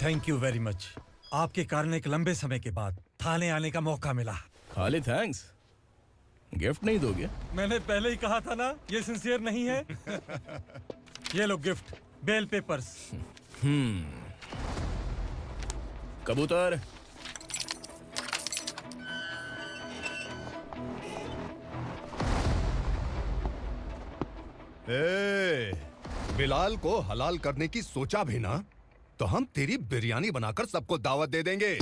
Thank you very much. आपके कारण एक लंबे समय के बाद थाने आने का मौका मिला। खाली थैंक्स, गिफ्ट नहीं दोगे? मैंने पहले ही कहा था ना, ये सिंसियर नहीं है। ये लो गिफ्ट, बेल पेपर्स। कबूतर, बिलाल को हलाल करने की सोचा भी ना, तो हम तेरी बिरयानी बनाकर सबको दावत दे देंगे।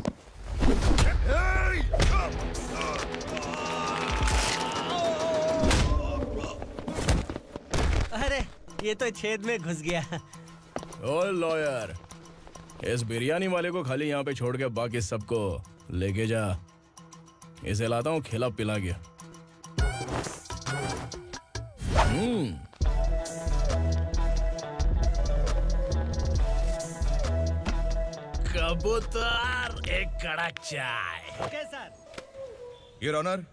अरे ये तो छेद में घुस गया। ओ लॉयर, इस बिरयानी वाले को खाली यहाँ पे छोड़ के बाकी सबको लेके जा। इसे लाता हूँ खिला पिला के। कबूतर, एक कड़क चाय। Okay sir. Your honour,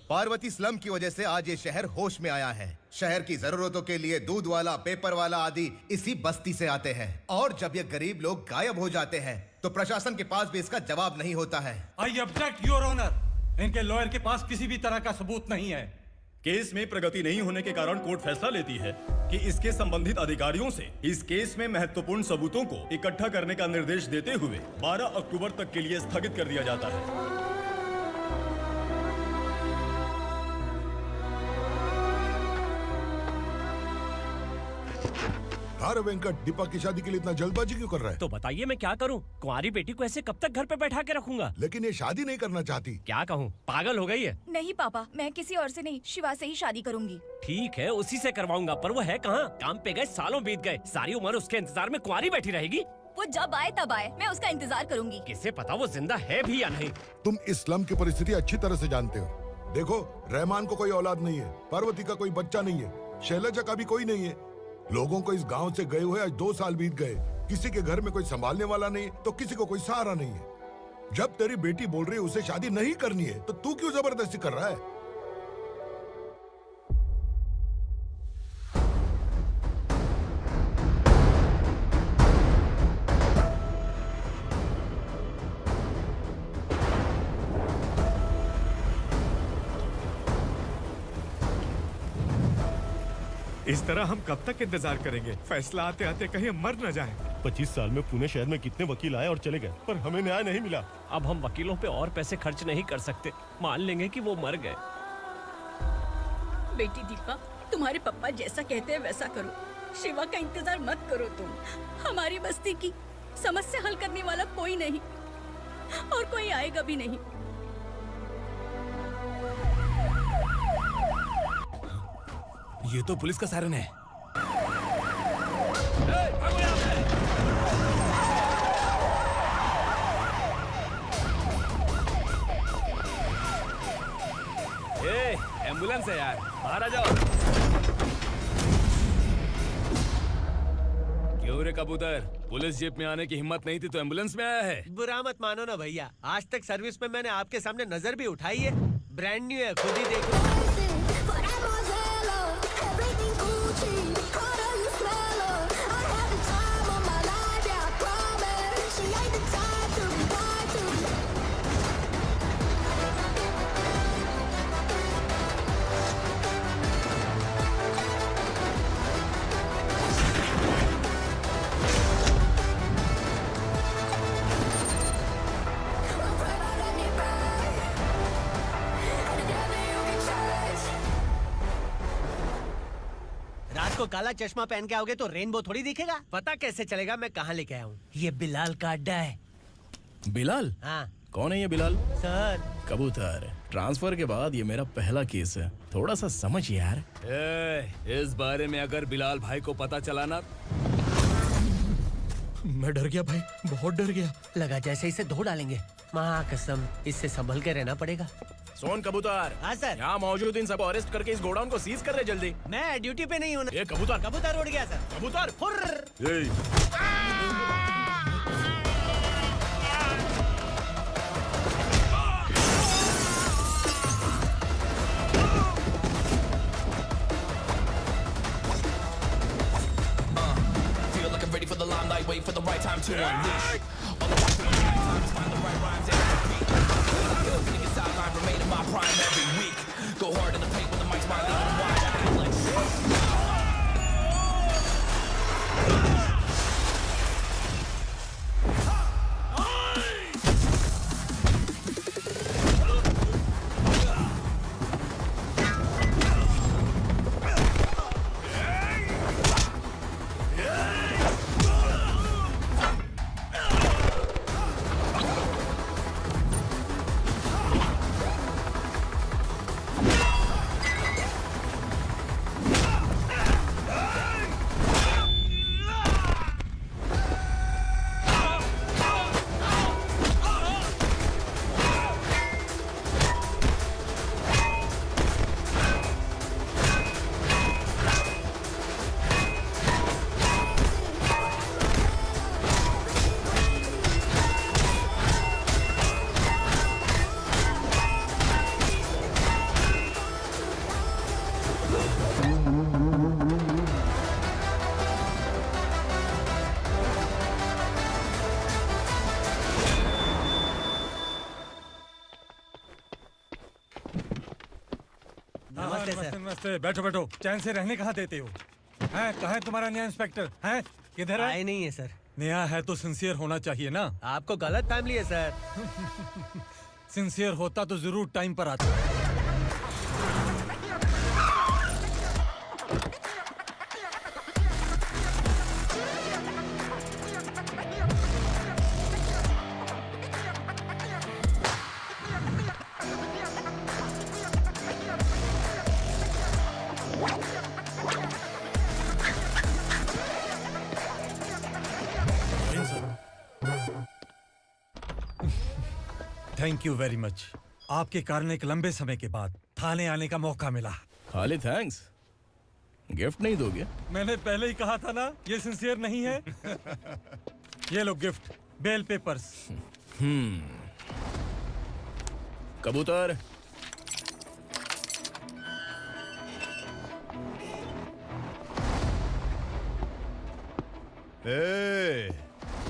Parvati slum की वजह से आज ये शहर होश में आया है। शहर की जरूरतों के लिए दूध वाला, पेपर वाला आदि इसी बस्ती से आते हैं, और जब ये गरीब लोग गायब हो जाते हैं तो प्रशासन के पास भी इसका जवाब नहीं होता है। I object your honour. इनके लॉयर के पास किसी भी तरह का सबूत नहीं है। केस में प्रगति नहीं होने के कारण कोर्ट फैसला लेती है कि इसके संबंधित अधिकारियों से इस केस में महत्वपूर्ण सबूतों को इकट्ठा करने का निर्देश देते हुए 12 अक्टूबर तक के लिए स्थगित कर दिया जाता है। अरे वेंकट, दीपक की शादी के लिए इतना जल्दबाजी क्यों कर रहा है? तो बताइए मैं क्या करूं? कुंवारी बेटी को ऐसे कब तक घर पे बैठा के रखूंगा? लेकिन ये शादी नहीं करना चाहती। क्या कहूं, पागल हो गई है। नहीं पापा, मैं किसी और से नहीं, शिवा से ही शादी करूंगी। ठीक है, उसी से करवाऊंगा, पर वो है कहाँ? काम पे गए, सालों बीत गए, सारी उम्र उसके इंतजार में कुंवारी बैठी रहेगी। वो जब आए तब आए, मैं उसका इंतजार करूंगी। किसे पता वो जिंदा है भी या नहीं। तुम इस्लाम की परिस्थिति अच्छी तरह से जानते हो। देखो, रहमान को कोई औलाद नहीं है, पार्वती का कोई बच्चा नहीं है, शैलजा का भी कोई नहीं है। लोगों को इस गांव से गए हुए आज 2 साल बीत गए। किसी के घर में कोई संभालने वाला नहीं, तो किसी को कोई सहारा नहीं है। जब तेरी बेटी बोल रही है उसे शादी नहीं करनी है, तो तू क्यों जबरदस्ती कर रहा है? इस तरह हम कब तक इंतजार करेंगे? फैसला आते आते कहीं हम मर न जाएं। 25 साल में पुणे शहर में कितने वकील आए और चले गए, पर हमें न्याय नहीं मिला। अब हम वकीलों पे और पैसे खर्च नहीं कर सकते। मान लेंगे कि वो मर गए। बेटी दीपा, तुम्हारे पापा जैसा कहते हैं वैसा करो। शिवा का इंतजार मत करो तुम। हमारी बस्ती की समस्या हल करने वाला कोई नहीं, और कोई आएगा भी नहीं। ये तो पुलिस का सायरन है। एम्बुलेंस है यार, बाहर आ जाओ। क्यों रे कबूतर, पुलिस जीप में आने की हिम्मत नहीं थी तो एम्बुलेंस में आया है? बुरा मत मानो ना भैया, आज तक सर्विस में मैंने आपके सामने नजर भी उठाई है। ब्रांड न्यू है, खुद ही देखो। रात को काला चश्मा पहन के आओगे तो रेनबो थोड़ी दिखेगा। पता कैसे चलेगा मैं कहाँ लेके आया हूँ? ये बिलाल का अड्डा है। बिलाल? हाँ। कौन है ये बिलाल? सर, कबूतर, ट्रांसफर के बाद ये मेरा पहला केस है, थोड़ा सा समझ यार। इस बारे में अगर बिलाल भाई को पता चला ना। मैं डर गया भाई, बहुत डर गया। लगा जैसे इसे धो डालेंगे। माँ कसम, इससे संभल के रहना पड़ेगा। सोन कबूतर। हाँ सर। यहाँ मौजूद इन सबको अरेस्ट करके इस गोडाउन को सीज कर रहे जल्दी। मैं ड्यूटी पे नहीं हूँ। ये कबूतर। कबूतर उड़ गया सर। कबूतर। Feel like I'm ready for the limelight, wait for the right time to unleash. नमस्ते सर। नमस्ते। बैठो बैठो, चैन से रहने कहाँ देते हो? हैं, कहाँ है तुम्हारा नया इंस्पेक्टर? हैं, किधर है? आए नहीं है सर। नया है तो सिंसियर होना चाहिए ना। आपको गलत फैमिली है सर। सिंसियर होता तो जरूर टाइम पर आता। Thank you very much. आपके कारण एक लंबे समय के बाद थाने आने का मौका मिला। खाली थैंक्स, गिफ्ट नहीं दोगे? मैंने पहले ही कहा था ना, ये सिंसियर नहीं है। ये लो गिफ्ट, बेल पेपर्स। कबूतर।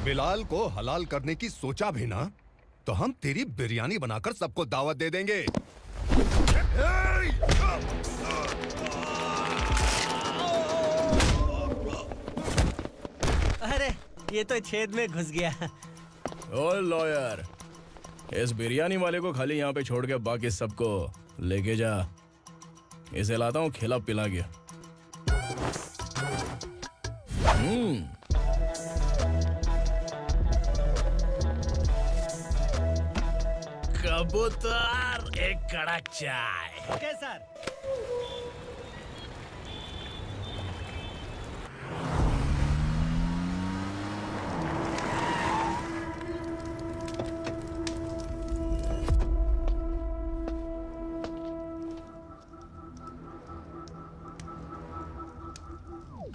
बिलाल को हलाल करने की सोचा भी ना, तो हम तेरी बिरयानी बनाकर सबको दावत दे देंगे। अरे ये तो छेद में घुस गया। ओ लॉयर, इस बिरयानी वाले को खाली यहाँ पे छोड़ के बाकी सबको लेके जा। इसे लाता हूँ खिला पिला के। कबूतर, एक कड़क चाय। Okay sir.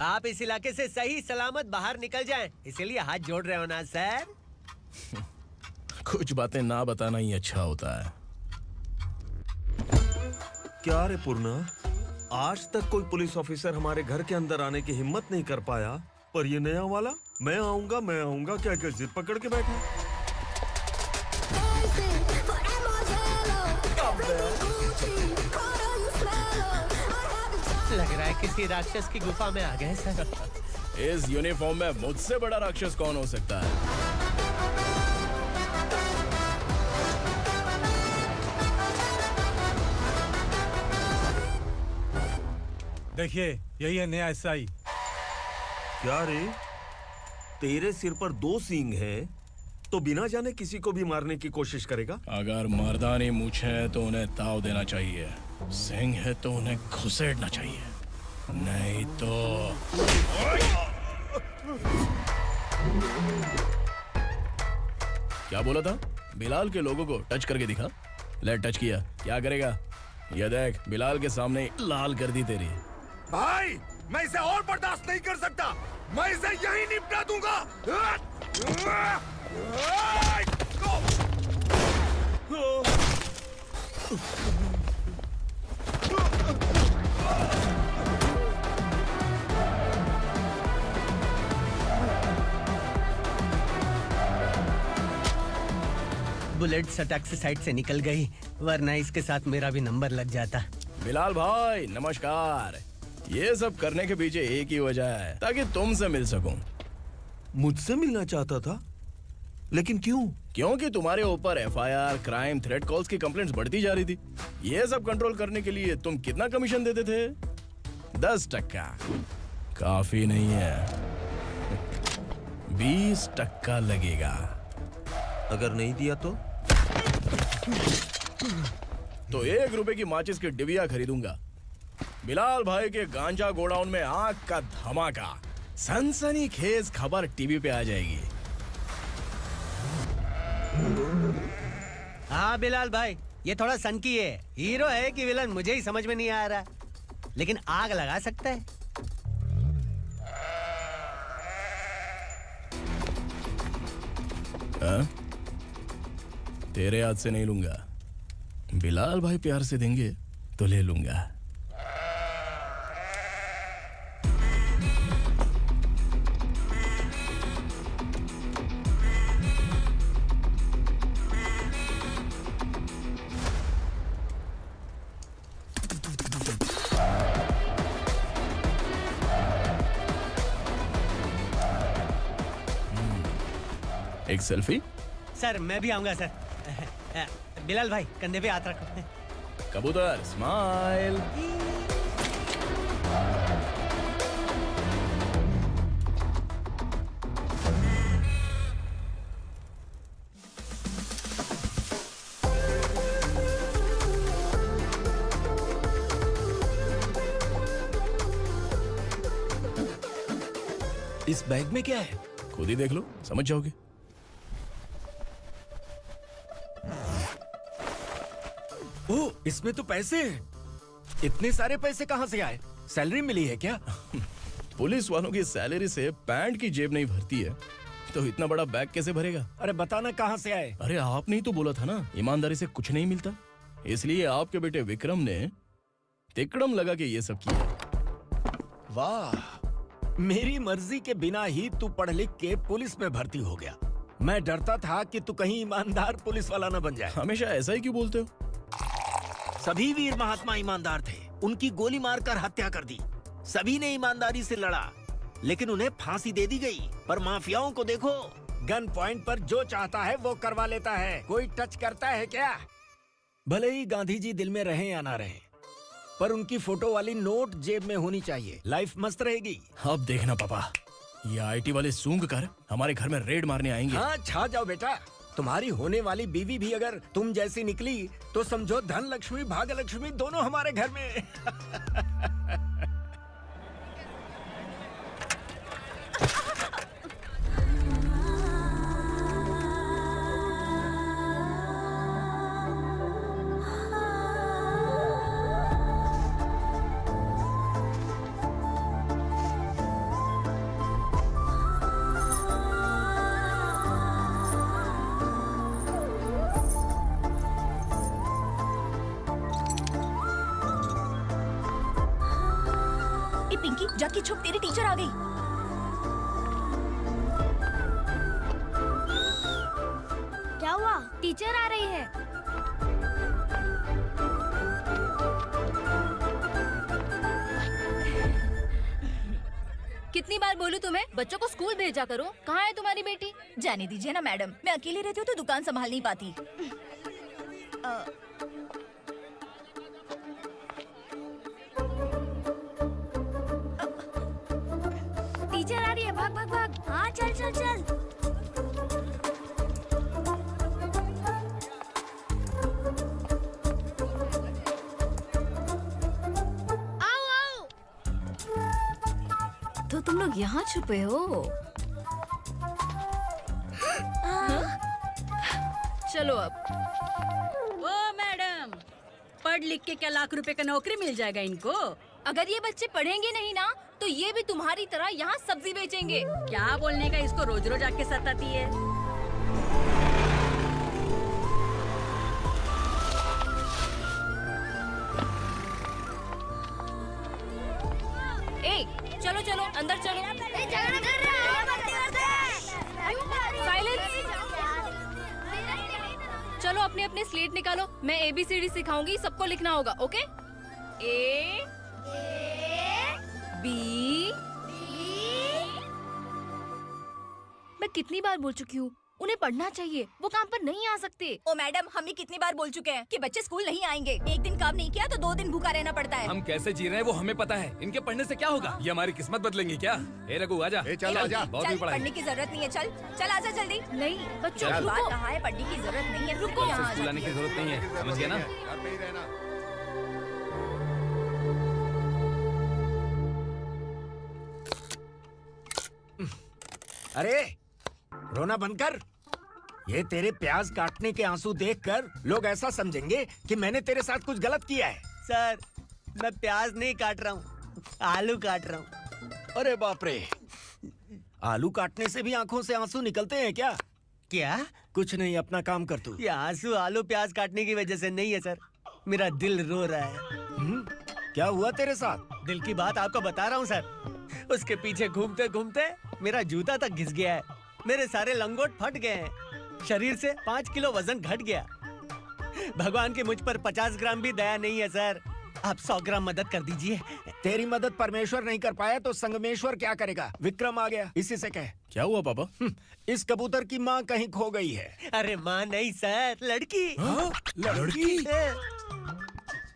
आप इस इलाके से सही सलामत बाहर निकल जाएं, इसीलिए हाथ जोड़ रहे हो ना सर। कुछ बातें ना बताना ही अच्छा होता है। क्या रे पूर्णा, आज तक कोई पुलिस ऑफिसर हमारे घर के अंदर आने की हिम्मत नहीं कर पाया, पर ये नया वाला मैं आऊंगा क्या क्या जिद पकड़ के बैठा। लग रहा है किसी राक्षस की गुफा में आ गए सर। इस यूनिफॉर्म में मुझसे बड़ा राक्षस कौन हो सकता है? देखिए, यही है नया एसआई। क्या रे, तेरे सिर पर 2 सींग है तो बिना जाने किसी को भी मारने की कोशिश करेगा? अगर मर्दानी मूछें हैं तो उन्हें ताव देना चाहिए, सिंह है तो उन्हें घुसेड़ना चाहिए, नहीं तो। क्या बोला था? बिलाल के लोगों को टच करके दिखा। ले टच किया, क्या करेगा? ये देख, बिलाल के सामने ही लाल कर दी तेरी। भाई, मैं इसे और बर्दाश्त नहीं कर सकता। मैं इसे यहीं निपटा दूंगा। बुलेट सटक से साइड से निकल गई, वरना इसके साथ मेरा भी नंबर लग जाता। बिलाल भाई नमस्कार। ये सब करने के पीछे एक ही वजह है, ताकि तुमसे मिल सकूं। मुझसे मिलना चाहता था, लेकिन क्यों? क्योंकि तुम्हारे ऊपर एफआईआर, क्राइम, थ्रेट कॉल्स की कंप्लेंट्स बढ़ती जा रही थी। ये सब कंट्रोल करने के लिए तुम कितना कमीशन देते थे? 10%। काफी नहीं है, 20% लगेगा। अगर नहीं दिया तो 1 रुपए की माचिस की डिबिया खरीदूंगा। बिलाल भाई के गांजा गोडाउन में आग का धमाका, सनसनीखेज खबर टीवी पे आ जाएगी। हाँ बिलाल भाई, ये थोड़ा सनकी है। हीरो है कि विलन मुझे ही समझ में नहीं आ रहा, लेकिन आग लगा सकता है। तेरे हाथ से नहीं लूंगा, बिलाल भाई प्यार से देंगे तो ले लूंगा। एक सेल्फी। सर मैं भी आऊंगा सर। बिलाल भाई कंधे पे हाथ रखो। कबूतर स्माइल। इस बैग में क्या है? खुद ही देख लो, समझ जाओगे। ओ, इसमें तो पैसे हैं। इतने सारे पैसे कहाँ से आए? सैलरी मिली है क्या? पुलिस वालों की सैलरी से पैंट की जेब नहीं भरती है, तो इतना बड़ा बैग कैसे भरेगा? अरे बताना कहाँ से आए? अरे आपने ही तो बोला था ना, ईमानदारी से कुछ नहीं मिलता, इसलिए आपके बेटे विक्रम ने तिकड़म लगा के ये सब किया। वाह, मेरी मर्जी के बिना ही तू पढ़ लिख के पुलिस में भर्ती हो गया। मैं डरता था कि तू कहीं ईमानदार पुलिस वाला न बन जाए। हमेशा ऐसा ही क्यों बोलते हो? सभी वीर महात्मा ईमानदार थे, उनकी गोली मारकर हत्या कर दी। सभी ने ईमानदारी से लड़ा, लेकिन उन्हें फांसी दे दी गई। पर माफियाओं को देखो, गन पॉइंट पर जो चाहता है वो करवा लेता है। कोई टच करता है क्या? भले ही गांधी जी दिल में रहे या ना रहे, पर उनकी फोटो वाली नोट जेब में होनी चाहिए। लाइफ मस्त रहेगी। अब देखना पापा, ये आईटी वाले सूंघ कर हमारे घर में रेड मारने आएंगे। हाँ, छा जाओ बेटा। तुम्हारी होने वाली बीवी भी अगर तुम जैसी निकली तो समझो धन लक्ष्मी भाग्य लक्ष्मी दोनों हमारे घर में। पिंकी जाके छुप, तेरी टीचर आ गई। क्या हुआ? टीचर आ रही है। कितनी बार बोलूं तुम्हें, बच्चों को स्कूल भेजा करो। कहाँ है तुम्हारी बेटी? जाने दीजिए ना मैडम, मैं अकेली रहती हूँ तो दुकान संभाल नहीं पाती। टीचर आ रही है, भाग भाग भाग। हाँ चल चल चल। आओ आओ। तो तुम लोग यहाँ छुपे हो? चलो अब। ओ मैडम, पढ़ लिख के क्या लाख रुपए का नौकरी मिल जाएगा इनको? अगर ये बच्चे पढ़ेंगे नहीं ना, तो ये भी तुम्हारी तरह यहाँ सब्जी बेचेंगे। क्या बोलने का, इसको रोज रोज आके सताती है। ए, चलो चलो अंदर चलो। झगड़ा कर रहा साइलेंस। चलो अपने अपने स्लेट निकालो, मैं ABCD सिखाऊंगी, सबको लिखना होगा। ओके? A B। मैं कितनी बार बोल चुकी हूँ, उन्हें पढ़ना चाहिए, वो काम पर नहीं आ सकते। ओ मैडम, हम ही कितनी बार बोल चुके हैं कि बच्चे स्कूल नहीं आएंगे। एक दिन काम नहीं किया तो 2 दिन भूखा रहना पड़ता है। हम कैसे जी रहे हैं वो हमें पता है, इनके पढ़ने से क्या होगा? ये हमारी किस्मत बदलेंगी क्या? ए रघु आजा। चल आजा। बहुत ही पढ़ाई। पढ़ने की जरूरत नहीं है, चल चल आजा जल्दी। नहीं बच्चों चल। रुको। कहा है पढ़ने की जरूरत नहीं है, रुको। कल से स्कूल आने की जरूरत नहीं है, समझ गया ना? घर पे ही रहना। अरे रोना बंद कर। ये तेरे प्याज काटने के आंसू देखकर लोग ऐसा समझेंगे कि मैंने तेरे साथ कुछ गलत किया है। सर, मैं प्याज नहीं काट रहा हूँ, आलू काट रहा हूँ। अरे बाप रे, आलू काटने से भी आंखों से आंसू निकलते हैं क्या? क्या? कुछ नहीं, अपना काम कर तू। ये आंसू आलू प्याज काटने की वजह से नहीं है सर, मेरा दिल रो रहा है। क्या हुआ तेरे साथ? दिल की बात आपको बता रहा हूँ सर। उसके पीछे घूमते घूमते मेरा जूता तक घिस गया है, मेरे सारे लंगोट फट गए हैं, शरीर से 5 किलो वजन घट गया। भगवान की मुझ पर 50 ग्राम भी दया नहीं है सर। आप 100 ग्राम मदद कर दीजिए। तेरी मदद परमेश्वर नहीं कर पाया तो संगमेश्वर क्या करेगा? विक्रम आ गया, इसी से कह। क्या हुआ पापा? इस कबूतर की माँ कहीं खो गई है। अरे माँ नहीं सर, लड़की। लड़की?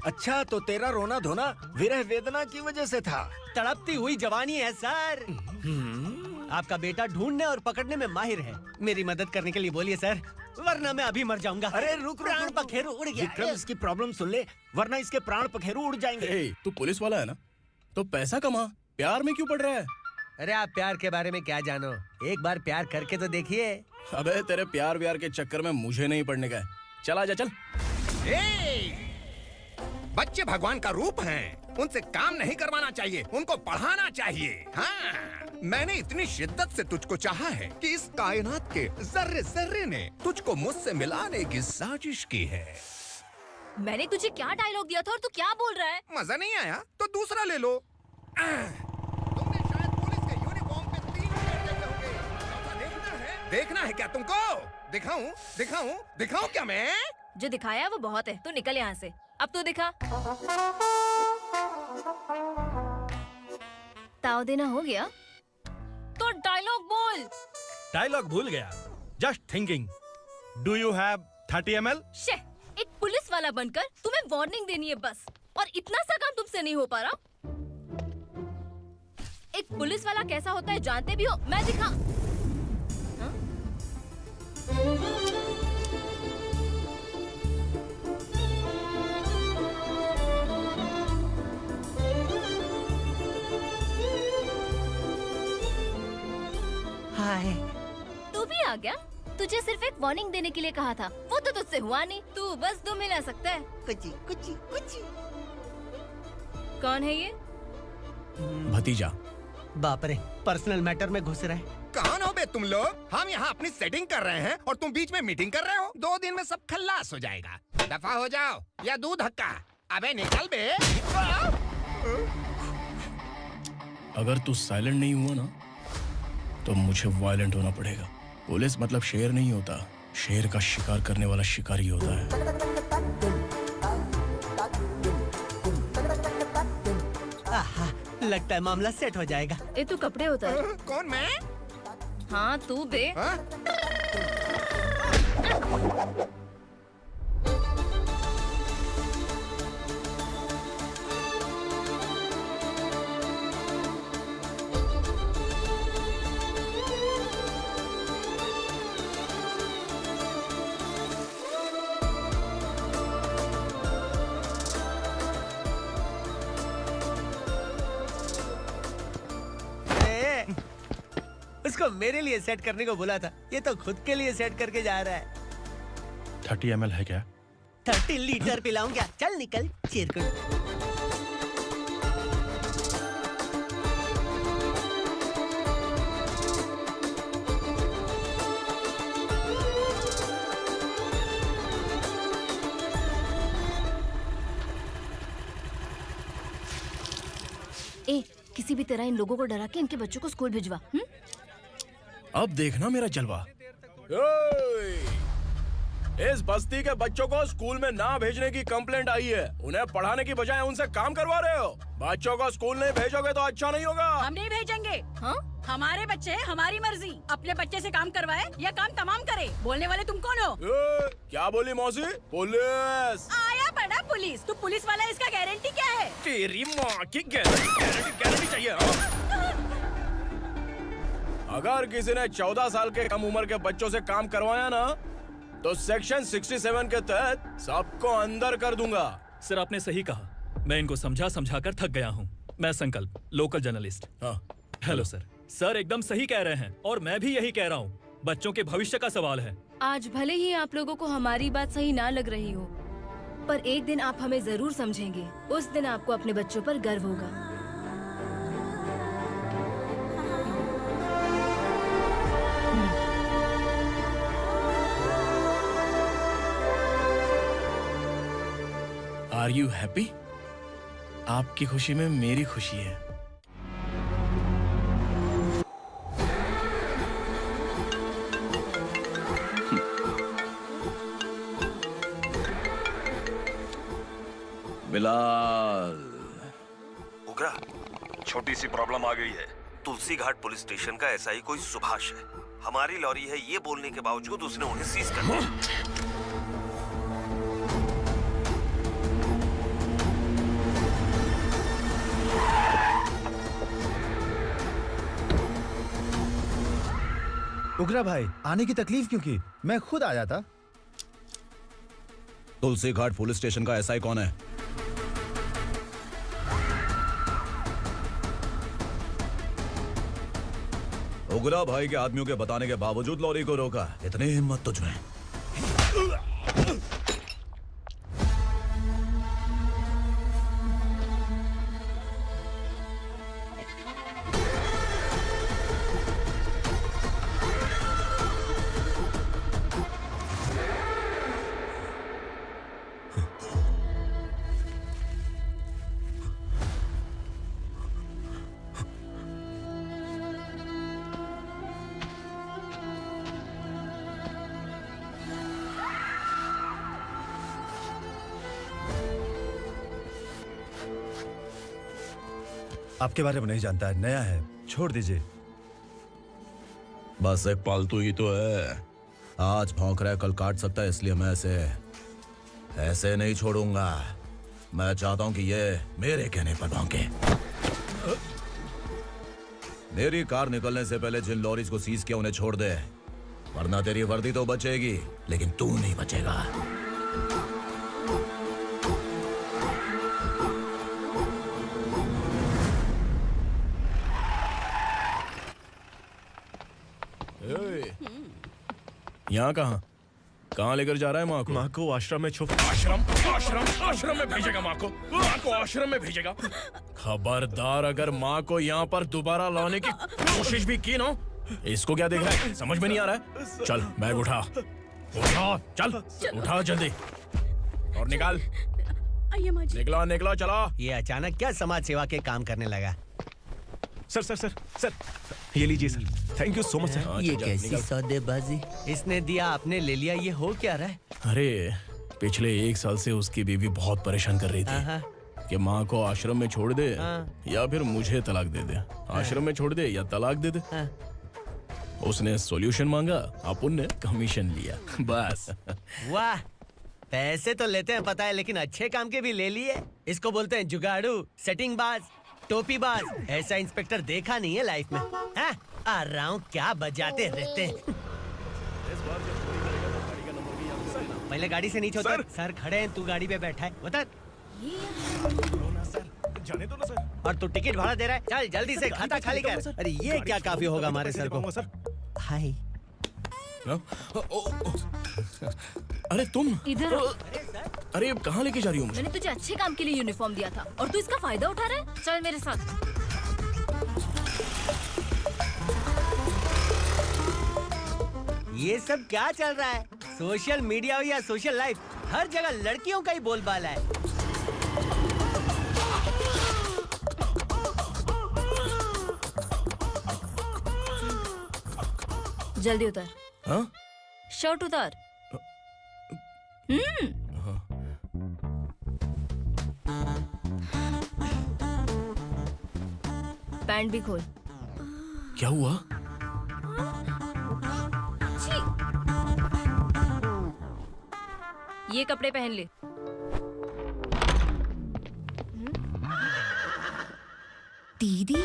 अच्छा, तो तेरा रोना धोना विरह वेदना की वजह से था। तड़पती हुई जवानी है सर। आपका बेटा ढूंढने और पकड़ने में माहिर है। मेरी मदद करने के लिए बोलिए सर, वरना मैं अभी मर जाऊंगा। अरे रुक रुक, प्राण पखेरु उड़ गया। विक्रम, इसकी प्रॉब्लम सुन ले, वरना इसके प्राण पखेरु उड़ जाएंगे। तू पुलिस वाला है ना, तो पैसा कमा, प्यार में क्यों पड़ रहा है? अरे आप प्यार के बारे में क्या जानो, एक बार प्यार करके तो देखिए। अबे तेरे प्यार व्यार के चक्कर में मुझे नहीं पड़ने का है। चल आजा चल। बच्चे भगवान का रूप हैं, उनसे काम नहीं करवाना चाहिए, उनको पढ़ाना चाहिए। हाँ, मैंने इतनी शिद्दत से तुझको चाहा है कि इस कायनात के जर्रे जर्रे ने तुझको मुझसे मिलाने की साजिश की है। मैंने तुझे क्या डायलॉग दिया था और तू क्या बोल रहा है? मजा नहीं आया तो दूसरा ले लो। तुमने शायद पुलिस के यूनिफॉर्म पे 3 मिनट देखे होंगे। चौथा देखना है क्या तुमको? दिखाऊं क्या मैं? जो दिखाया वो बहुत है, तू निकल यहाँ से। अब तो दिखा। ताव देना हो गया तो डायलॉग बोल। डायलॉग भूल गया। Just thinking. Do you have 30 ml? शे, एक पुलिस वाला बनकर तुम्हें वार्निंग देनी है बस, और इतना सा काम तुमसे नहीं हो पा रहा। एक पुलिस वाला कैसा होता है जानते भी हो? मैं दिखा। हाँ? हाय, तू भी आ गया? तुझे सिर्फ एक वार्निंग देने के लिए कहा था, वो तो तुझसे हुआ नहीं। तू बस दो मिला सकता है। कुछ। कौन है ये? भतीजा। बाप रे, पर्सनल मैटर में घुस रहे। कौन हो बे तुम लोग? हम यहाँ अपनी सेटिंग कर रहे हैं और तुम बीच में मीटिंग कर रहे हो। 2 दिन में सब खल्लास हो जाएगा। दफा हो जाओ या दूध हक्का। अबे निकल बे। अगर तू साइलेंट नहीं हुआ ना तो मुझे वायलेंट होना पड़ेगा। पुलिस मतलब शेर नहीं होता, शेर का शिकार करने वाला शिकारी होता है। आहा, लगता है मामला सेट हो जाएगा। ये तू कपड़े उतार। कौन, मैं? हाँ तू बे। उसको मेरे लिए सेट करने को बोला था, ये तो खुद के लिए सेट करके जा रहा है। 30 ml है क्या? 30 लीटर पिलाऊं क्या? चल निकल चिरकुट। ए, किसी भी तरह इन लोगों को डरा के इनके बच्चों को स्कूल भिजवा। अब देखना मेरा जलवा। इस बस्ती के बच्चों को स्कूल में ना भेजने की कंप्लेंट आई है। उन्हें पढ़ाने की बजाय उनसे काम करवा रहे हो। बच्चों को स्कूल नहीं भेजोगे तो अच्छा नहीं होगा। हम नहीं भेजेंगे। हाँ? हमारे बच्चे, हमारी मर्जी। अपने बच्चे से काम करवाए या काम तमाम करे। बोलने वाले तुम कौन हो? क्या बोली मौसी? पुलिस आया बड़ा पुलिस। तू पुलिस वाला, इसका गारंटी क्या है? तेरी माँ की गारंटी चाहिए। अगर किसी ने 14 साल के कम उम्र के बच्चों से काम करवाया ना तो सेक्शन 67 के तहत सबको अंदर कर दूंगा। सर आपने सही कहा। मैं इनको समझा कर थक गया हूँ। मैं संकल्प, लोकल जर्नलिस्ट। हाँ। Hello sir. सर एकदम सही कह रहे हैं और मैं भी यही कह रहा हूँ। बच्चों के भविष्य का सवाल है। आज भले ही आप लोगों को हमारी बात सही ना लग रही हो, पर एक दिन आप हमें जरूर समझेंगे। उस दिन आपको अपने बच्चों पर गर्व होगा। Are you happy? आपकी खुशी में मेरी खुशी है। बिलाल, उगरा, छोटी सी प्रॉब्लम आ गई है। तुलसी घाट पुलिस स्टेशन का एसआई कोई सुभाष है। हमारी लॉरी है ये बोलने के बावजूद उसने उन्हें सीज कर दिया। उगरा भाई, आने की तकलीफ क्यों की? मैं खुद आ जाता। तुलसी घाट पुलिस स्टेशन का एसआई कौन है? उगरा भाई के आदमियों के बताने के बावजूद लॉरी को रोका। इतनी हिम्मत तुझमें? आपके बारे में नहीं जानता है, नया है, छोड़ दीजिए। बस एक पालतू ही तो है। आज भौंक रहा है, कल काट सकता है, इसलिए मैं ऐसे नहीं छोड़ूंगा। मैं चाहता हूं कि ये मेरे कहने पर भौंके। मेरी कार निकलने से पहले जिन लॉरीज को सीज किया उन्हें छोड़ दे, वरना तेरी वर्दी तो बचेगी लेकिन तू नहीं बचेगा। यहाँ कहाँ लेकर जा रहा है माँ को? माँ को आश्रम में छुप। आश्रम में भेजेगा माँ को? माँ को आश्रम में भेजेगा? खबरदार, अगर माँ को यहाँ पर दोबारा लाने की कोशिश भी की ना, इसको क्या देख रहा है? समझ में नहीं आ रहा है? चल बैग उठा, चल उठा जल्दी और निकाल। निकला चला। ये अचानक क्या समाज सेवा के काम करने लगा? सर, ये लीजिए sir. Thank you so much sir. ये कैसी सौदेबाजी? इसने दिया, आपने ले लिया, ये हो क्या रहा है? अरे पिछले 1 साल से उसकी बीवी बहुत परेशान कर रही थी कि माँ को आश्रम में छोड़ दे या फिर मुझे तलाक दे दे। आश्रम में छोड़ दे या तलाक दे दे। उसने सॉल्यूशन मांगा, अपन ने कमीशन लिया, बस। वाह, पैसे तो लेते हैं पता है, लेकिन अच्छे काम के भी ले लिए। इसको बोलते हैं जुगाड़ू, सेटिंग बाज, टोपी बाज। ऐसा इंस्पेक्टर देखा नहीं है लाइफ में। हाँ? आ रहा हूँ, क्या बजाते रहते हैं। पहले गाड़ी से नीचे उतर। सर खड़े हैं, तू गाड़ी पे बैठा है, उतर। जाने दो ना सर। और तू टिकट भाड़ा दे रहा है? चल जल्दी से खाता खाली कर। अरे ये क्या काफी होगा हमारे सर को? हाय। अरे तुम इधर। अरे कहाँ लेके जा रही हो मुझे? मैंने तुझे अच्छे काम के लिए यूनिफॉर्म दिया था और तू इसका फायदा उठा रहा है। चल मेरे साथ। ये सब क्या चल रहा है? सोशल मीडिया हो या सोशल लाइफ, हर जगह लड़कियों का ही बोलबाला है। जल्दी उतर। हाँ? शर्ट उतार। पैंट भी खोल। क्या हुआ? ये कपड़े पहन ले। दीदी।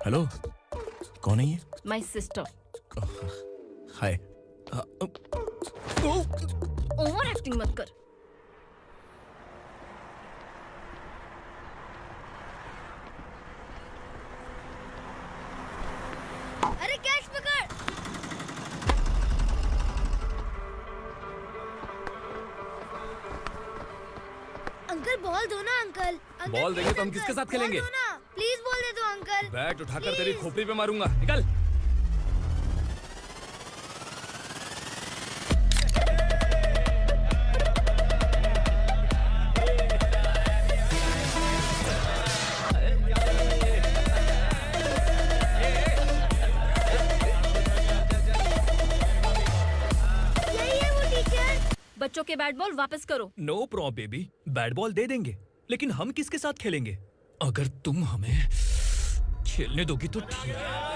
हेलो, कौन है ये? My sister. Hi. Over acting मत कर। अरे कैच पकड़। अंकल बॉल दो ना अंकल। बॉल देंगे तो हम किसके साथ खेलेंगे? प्लीज बॉल दे दो अंकल। बैट उठाकर तेरी खोपड़ी पे मारूंगा, निकल। बच्चों के बैट बॉल वापस करो। No problem baby, bat ball दे देंगे, लेकिन हम किसके साथ खेलेंगे? अगर तुम हमें खेलने दोगी तो ठीक है।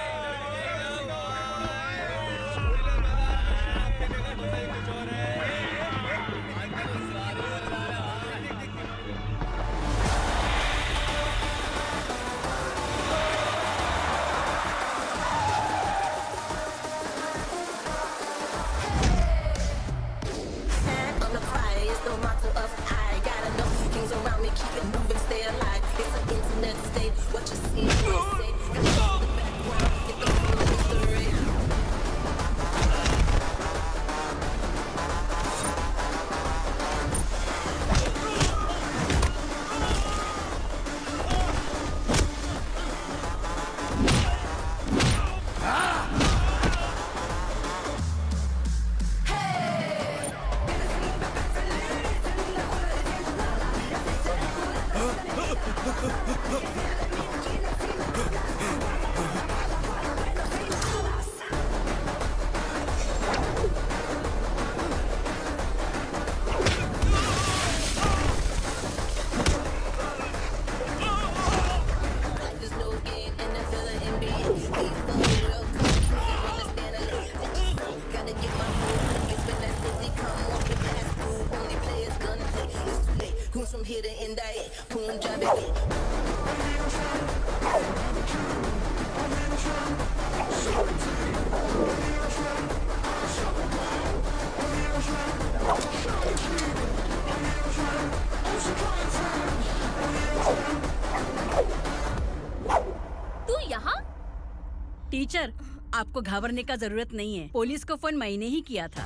टीचर, आपको घबराने का जरूरत नहीं है। पुलिस को फोन मैंने ही किया था।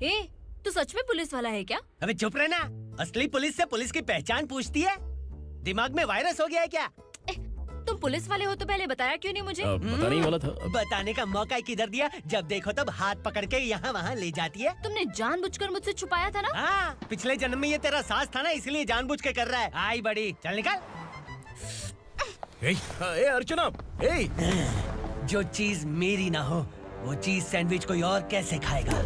ए, तू सच में पुलिस वाला है क्या? अबे चुप रहना। असली पुलिस से पुलिस की पहचान पूछती है? दिमाग में वायरस हो गया है क्या? तुम पुलिस वाले हो तो पहले बताया क्यों नहीं मुझे? बताने ही वाला था। बताने का मौका किधर दिया? जब देखो तब हाथ पकड़ के यहाँ वहाँ ले जाती है। तुमने जानबूझकर मुझसे छुपाया था ना? हाँ, पिछले जन्म में ये तेरा सास था ना, इसलिए जानबूझ के कर रहा है। आई बड़ी, चल निकल। ए अर्चना, जो चीज मेरी ना हो वो चीज सैंडविच कोई और कैसे खाएगा?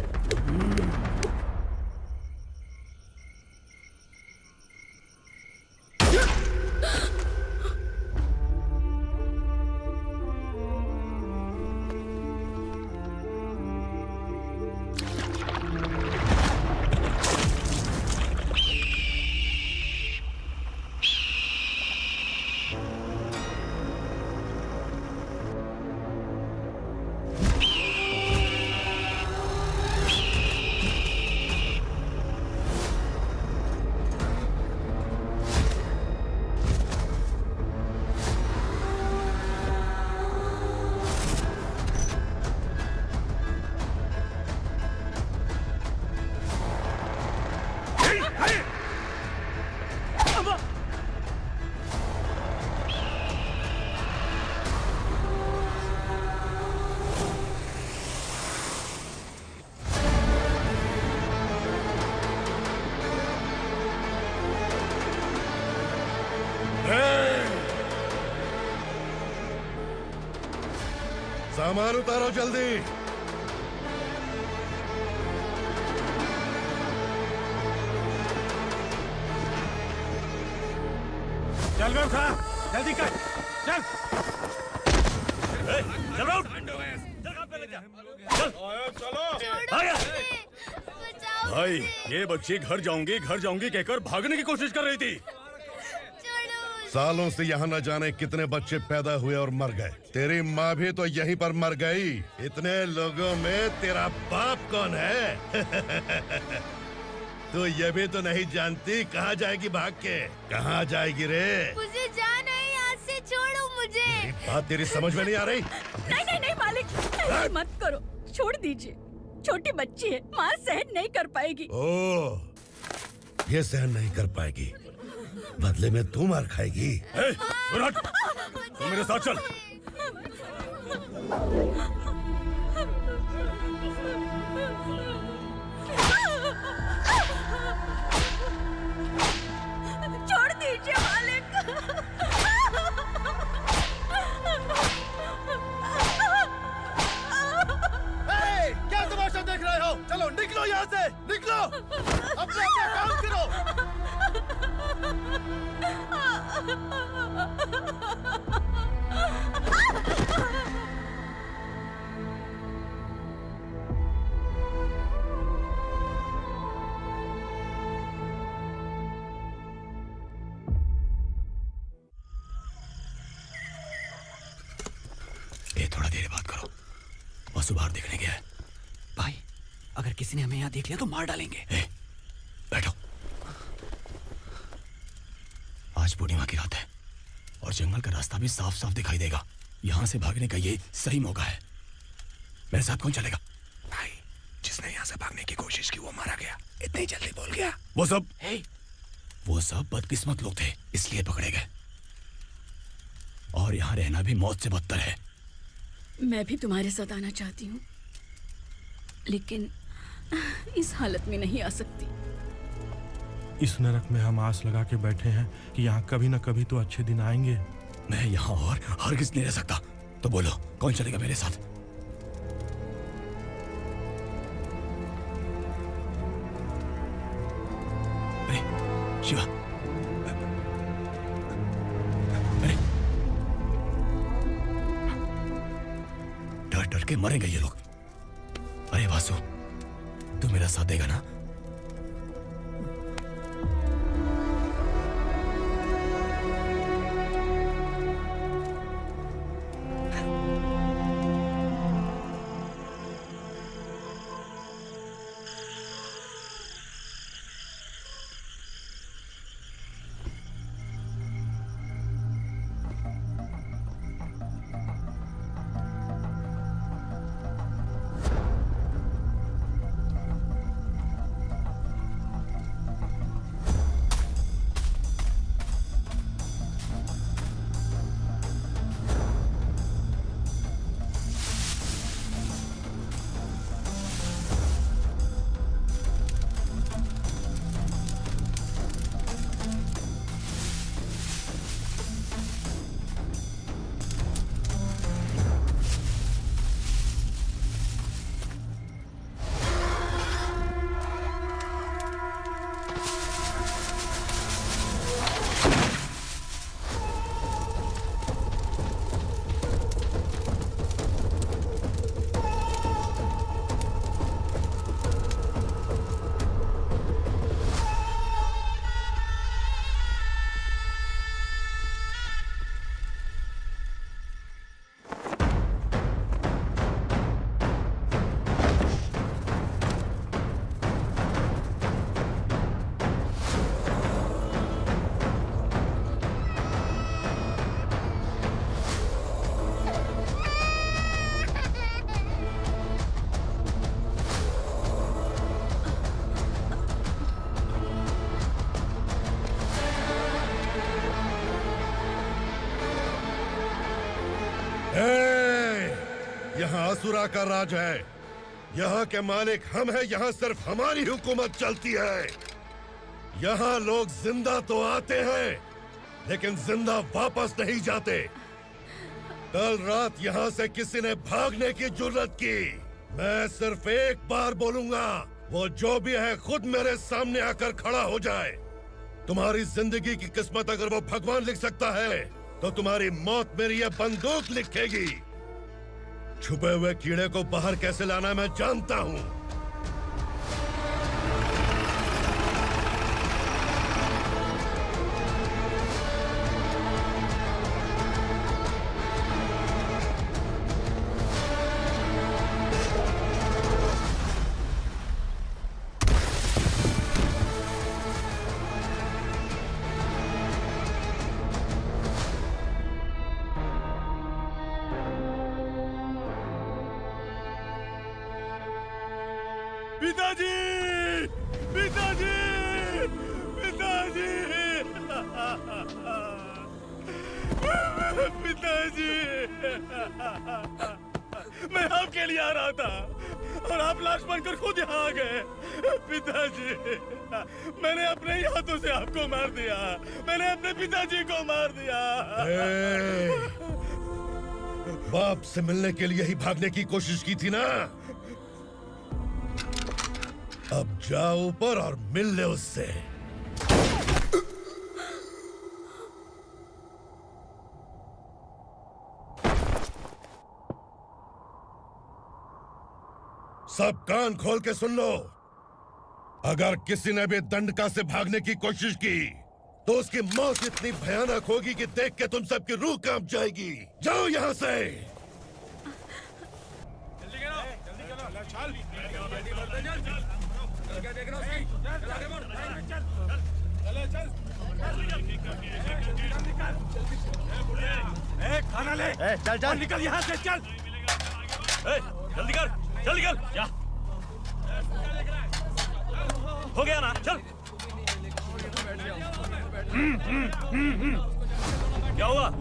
सामान उतारो जल्दी। चल बे उठा, जल्दी कर, चल। चल उठ, भाई, ये बच्ची घर जाऊंगी कहकर भागने की कोशिश कर रही थी। सालों से यहाँ न जाने कितने बच्चे पैदा हुए और मर गए। तेरी माँ भी तो यहीं पर मर गई। इतने लोगों में तेरा बाप कौन है? तू ये भी तो नहीं जानती कहाँ जाएगी भाग के? कहाँ जाएगी रे? मुझे जाना है, यहाँ से छोड़ो मुझे। बात तेरी समझ में नहीं आ रही? नहीं मालिक, ऐसे मत करो, छोड़ दीजिए। छोटी बच्ची है, माँ सहन नहीं कर पाएगी। ओह, ये सहन नहीं कर पाएगी, बदले में तू मार खाएगी। तू मेरे साथ चल। छोड़ दीजिए मालिक। क्या तमाशा देख रहे हो? चलो निकलो यहाँ से, निकलो। अपना काम करो। वासु बाहर देखने गया है। भाई अगर किसी ने हमें यहाँ देख लिया तो मार डालेंगे। बैठो। आज पूर्णिमा की रात है और जंगल का रास्ता भी साफ साफ दिखाई देगा। यहाँ से भागने का ये सही मौका है। मेरे साथ कौन चलेगा? भाई, जिसने यहाँ से भागने की कोशिश की वो मारा गया। इतनी जल्दी बोल गया। वो सब बदकिस्मत लोग थे, इसलिए पकड़े गए। और यहाँ रहना भी मौत से बदतर है। मैं भी तुम्हारे साथ आना चाहती हूँ, लेकिन इस हालत में नहीं आ सकती। इस नरक में हम आस लगा के बैठे हैं कि यहाँ कभी न कभी तो अच्छे दिन आएंगे। मैं यहाँ और हरगिज़ नहीं रह सकता। तो बोलो, कौन चलेगा मेरे साथ? अरे शिवा, अरे डर डर के मरेंगे ये लोग। अरे वासु, तू मेरा साथ देगा ना? यहाँ असुरा का राज है। यहाँ के मालिक हम हैं। यहाँ सिर्फ हमारी हुकूमत चलती है। यहाँ लोग जिंदा तो आते हैं लेकिन जिंदा वापस नहीं जाते। कल रात यहाँ से किसी ने भागने की जुर्रत की, मैं सिर्फ एक बार बोलूंगा, वो जो भी है खुद मेरे सामने आकर खड़ा हो जाए। तुम्हारी जिंदगी की किस्मत अगर वो भगवान लिख सकता है तो तुम्हारी मौत मेरी ये बंदूक लिखेगी। छुपे हुए कीड़े को बाहर कैसे लाना मैं जानता हूँ। पिताजी! पिताजी! पिताजी! पिताजी! मैं आपके लिए आ रहा था और आप लाश बनकर खुद यहाँ आ गए। पिताजी, मैंने अपने ही हाथों से आपको मार दिया। मैंने अपने पिताजी को मार दिया। बाप से मिलने के लिए ही भागने की कोशिश की थी ना? अब जाओ ऊपर और मिल ले उससे। सब कान खोल के सुन लो। अगर किसी ने भी दंडका से भागने की कोशिश की तो उसकी मौत इतनी भयानक होगी कि देख के तुम सबकी रूह कांप जाएगी। जाओ यहाँ से। खाना ले। चल चल निकल यहाँ से, चल। जल्दी कर, जल्दी कर, जा। हो गया ना, चल। क्या हुआ?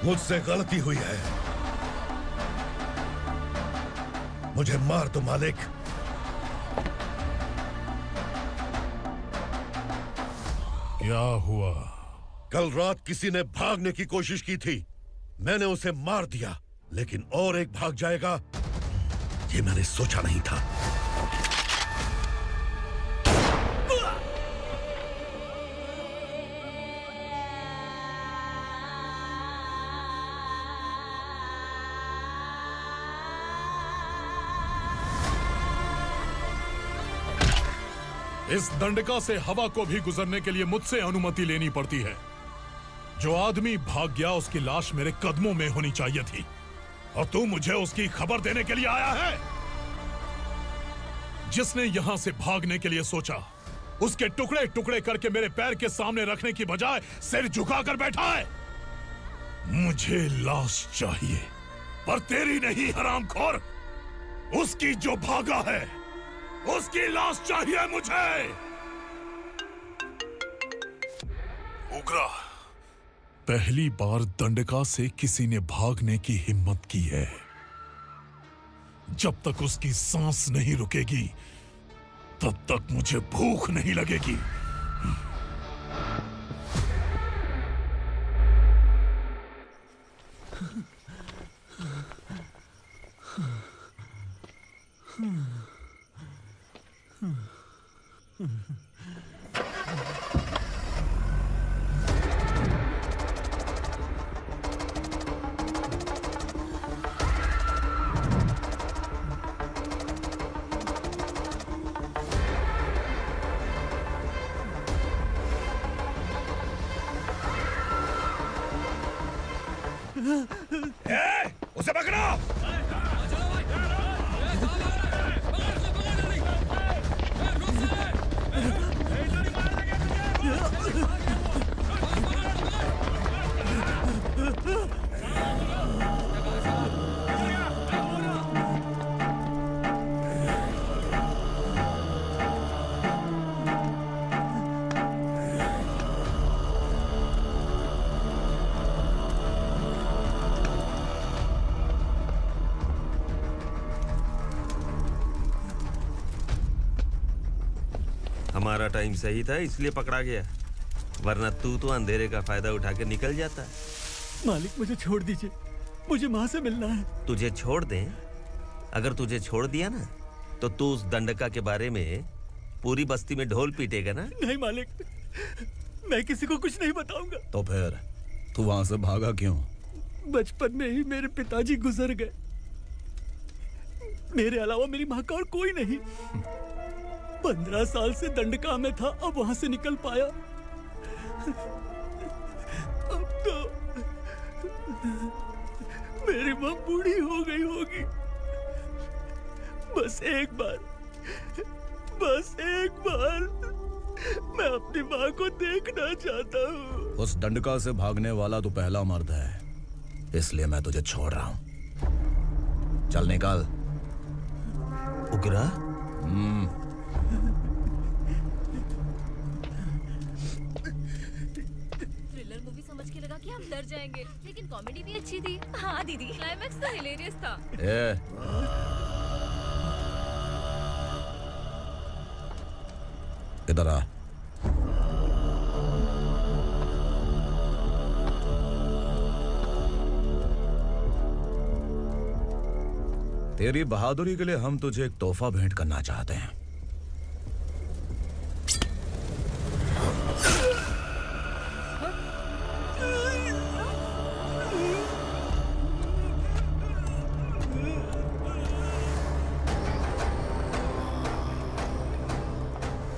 मुझसे गलती हुई है, मुझे मार दो मालिक। क्या हुआ? कल रात किसी ने भागने की कोशिश की थी, मैंने उसे मार दिया, लेकिन और एक भाग जाएगा ये मैंने सोचा नहीं था। इस दंडका से हवा को भी गुजरने के लिए मुझसे अनुमति लेनी पड़ती है। जो आदमी भाग गया उसकी लाश मेरे कदमों में होनी चाहिए थी, और तू मुझे उसकी खबर देने के लिए आया है। जिसने यहां से भागने के लिए सोचा, उसके टुकड़े टुकड़े करके मेरे पैर के सामने रखने की बजाय सिर झुकाकर बैठा है। मुझे लाश चाहिए, पर तेरी नहीं हरामखोर, उसकी जो भागा है उसकी लाश चाहिए मुझे। उग्रा, पहली बार दंडका से किसी ने भागने की हिम्मत की है। जब तक उसकी सांस नहीं रुकेगी तब तक मुझे भूख नहीं लगेगी। उसे पकड़ो। हमारा टाइम सही था इसलिए पकड़ा गया, वरना तू तो अंधेरे का फायदा उठा के निकल जाता है। मालिक मुझे छोड़ दीजिए, मुझे माँ से मिलना है। तुझे छोड़ दें? अगर तुझे छोड़ दिया ना तो तू उस दंडका के बारे में पूरी बस्ती में ढोल पीटेगा ना। नहीं मालिक, मैं किसी को कुछ नहीं बताऊंगा। तो फिर तू वहां से भागा क्यों? बचपन में ही मेरे पिताजी गुजर गए, मेरे अलावा मेरी माँ का और कोई नहीं। 15 साल से दंडका में था, अब वहां से निकल पाया। अब तो मेरी माँ बूढ़ी हो गई होगी। बस एक बार मैं अपनी माँ को देखना चाहता हूँ। उस दंडका से भागने वाला तो पहला मर्द है, इसलिए मैं तुझे छोड़ रहा हूँ। चल निकल। उग्रा? लगा कि हम डर जाएंगे, लेकिन कॉमेडी भी अच्छी थी। हाँ दीदी, क्लाइमैक्स तो हिलेरियस था। इधर आ। तेरी बहादुरी के लिए हम तुझे एक तोहफा भेंट करना चाहते हैं।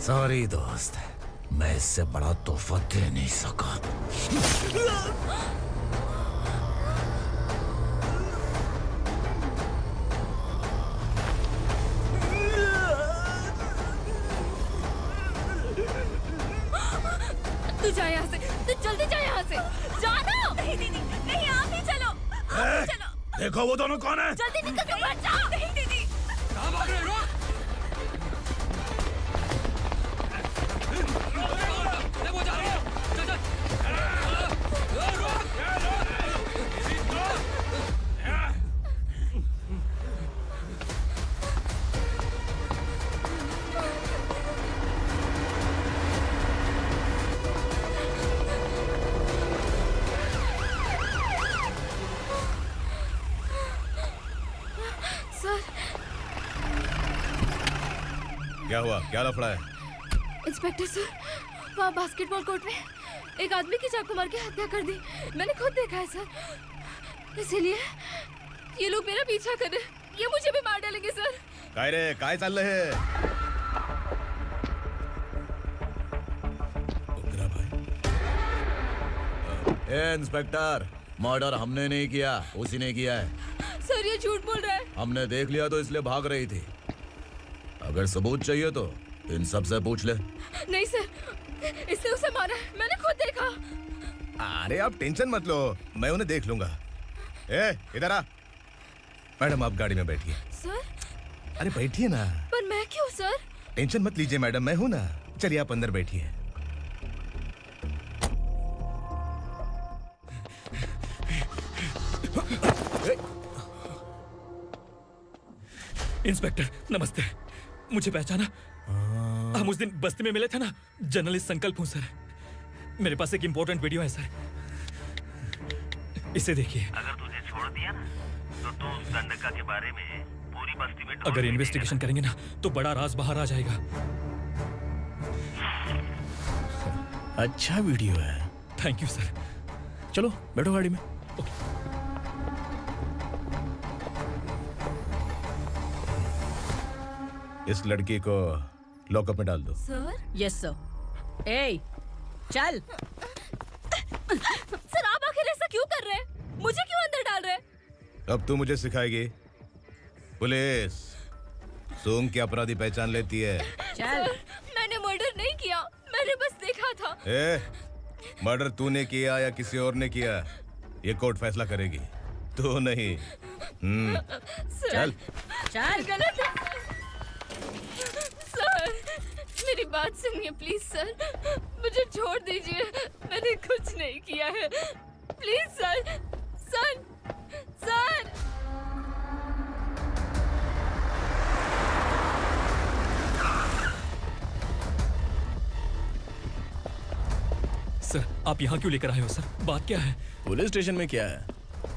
सॉरी दोस्त, मैं इससे बड़ा तोहफा दे नहीं सका। तू जा यहाँ से, तू जल्दी जा यहाँ से। जाना। नहीं दीदी, नहीं आप ही चलो, आप ही चलो। देखो वो दोनों कौन है? जल्दी निकल के मत जाओ। नहीं दीदी। कहाँ भाग रहे हो? वो जा रहे हो। चल चल। सर, क्या हुआ? क्या लफड़ा है? इंस्पेक्टर सर, वहाँ बास्केटबॉल कोर्ट में एक आदमी की चाकू मार के हत्या कर दी। मैंने खुद देखा है सर, इसीलिए ये लोग मेरा पीछा कर रहे हैं। ये मुझे भी मार डालेंगे सर। काय रे, काय चाललंय हे? ए इंस्पेक्टर, मर्डर हमने नहीं किया, उसी ने किया है। सर ये झूठ बोल रहा है। हमने देख लिया तो इसलिए भाग रही थी। अगर सबूत चाहिए तो इन सब से पूछ ले। नहीं सर, इसने उसे मारा है, मैंने खुद देखा। अरे आप टेंशन मत लो, मैं उन्हें देख लूंगा। ए इधर आ। मैडम आप गाड़ी में बैठिए। सर? अरे बैठिए ना। पर मैं क्यों सर? टेंशन मत लीजिए मैडम, मैं हूं ना। चलिए आप अंदर बैठिए। इंस्पेक्टर नमस्ते, मुझे पहचाना? हम उस दिन बस्ती में मिले थे ना। जर्नलिस्ट संकल्प हूँ सर। मेरे पास एक इम्पोर्टेंट वीडियो है सर, इसे देखिए। अगर तुझे छोड़ दिया ना तो तू उस गंडका के बारे में पूरी बस्ती में अगर इन्वेस्टिगेशन करेंगे ना तो बड़ा राज बाहर आ जाएगा। अच्छा वीडियो है। Thank you sir. चलो बैठो गाड़ी में। इस लड़की को लॉकअप में डाल दो। सर? Yes sir. ए चल। सर आप आखिर ऐसा क्यों कर रहे हैं? मुझे क्यों अंदर डाल रहे हैं? अब तू मुझे सिखाएगी? पुलिस सूंघ के अपराधी पहचान लेती है। चल। मैंने मर्डर नहीं किया, मैंने बस देखा था। मर्डर तूने किया या किसी और ने किया, ये कोर्ट फैसला करेगी, तू नहीं। चल चल। गलत है सर, मेरी बात सुनिए प्लीज सर, मुझे छोड़ दीजिए, मैंने कुछ नहीं किया है। Please sir, sir, sir. Sir आप यहाँ क्यों लेकर आए हो सर? बात क्या है? पुलिस स्टेशन में क्या है?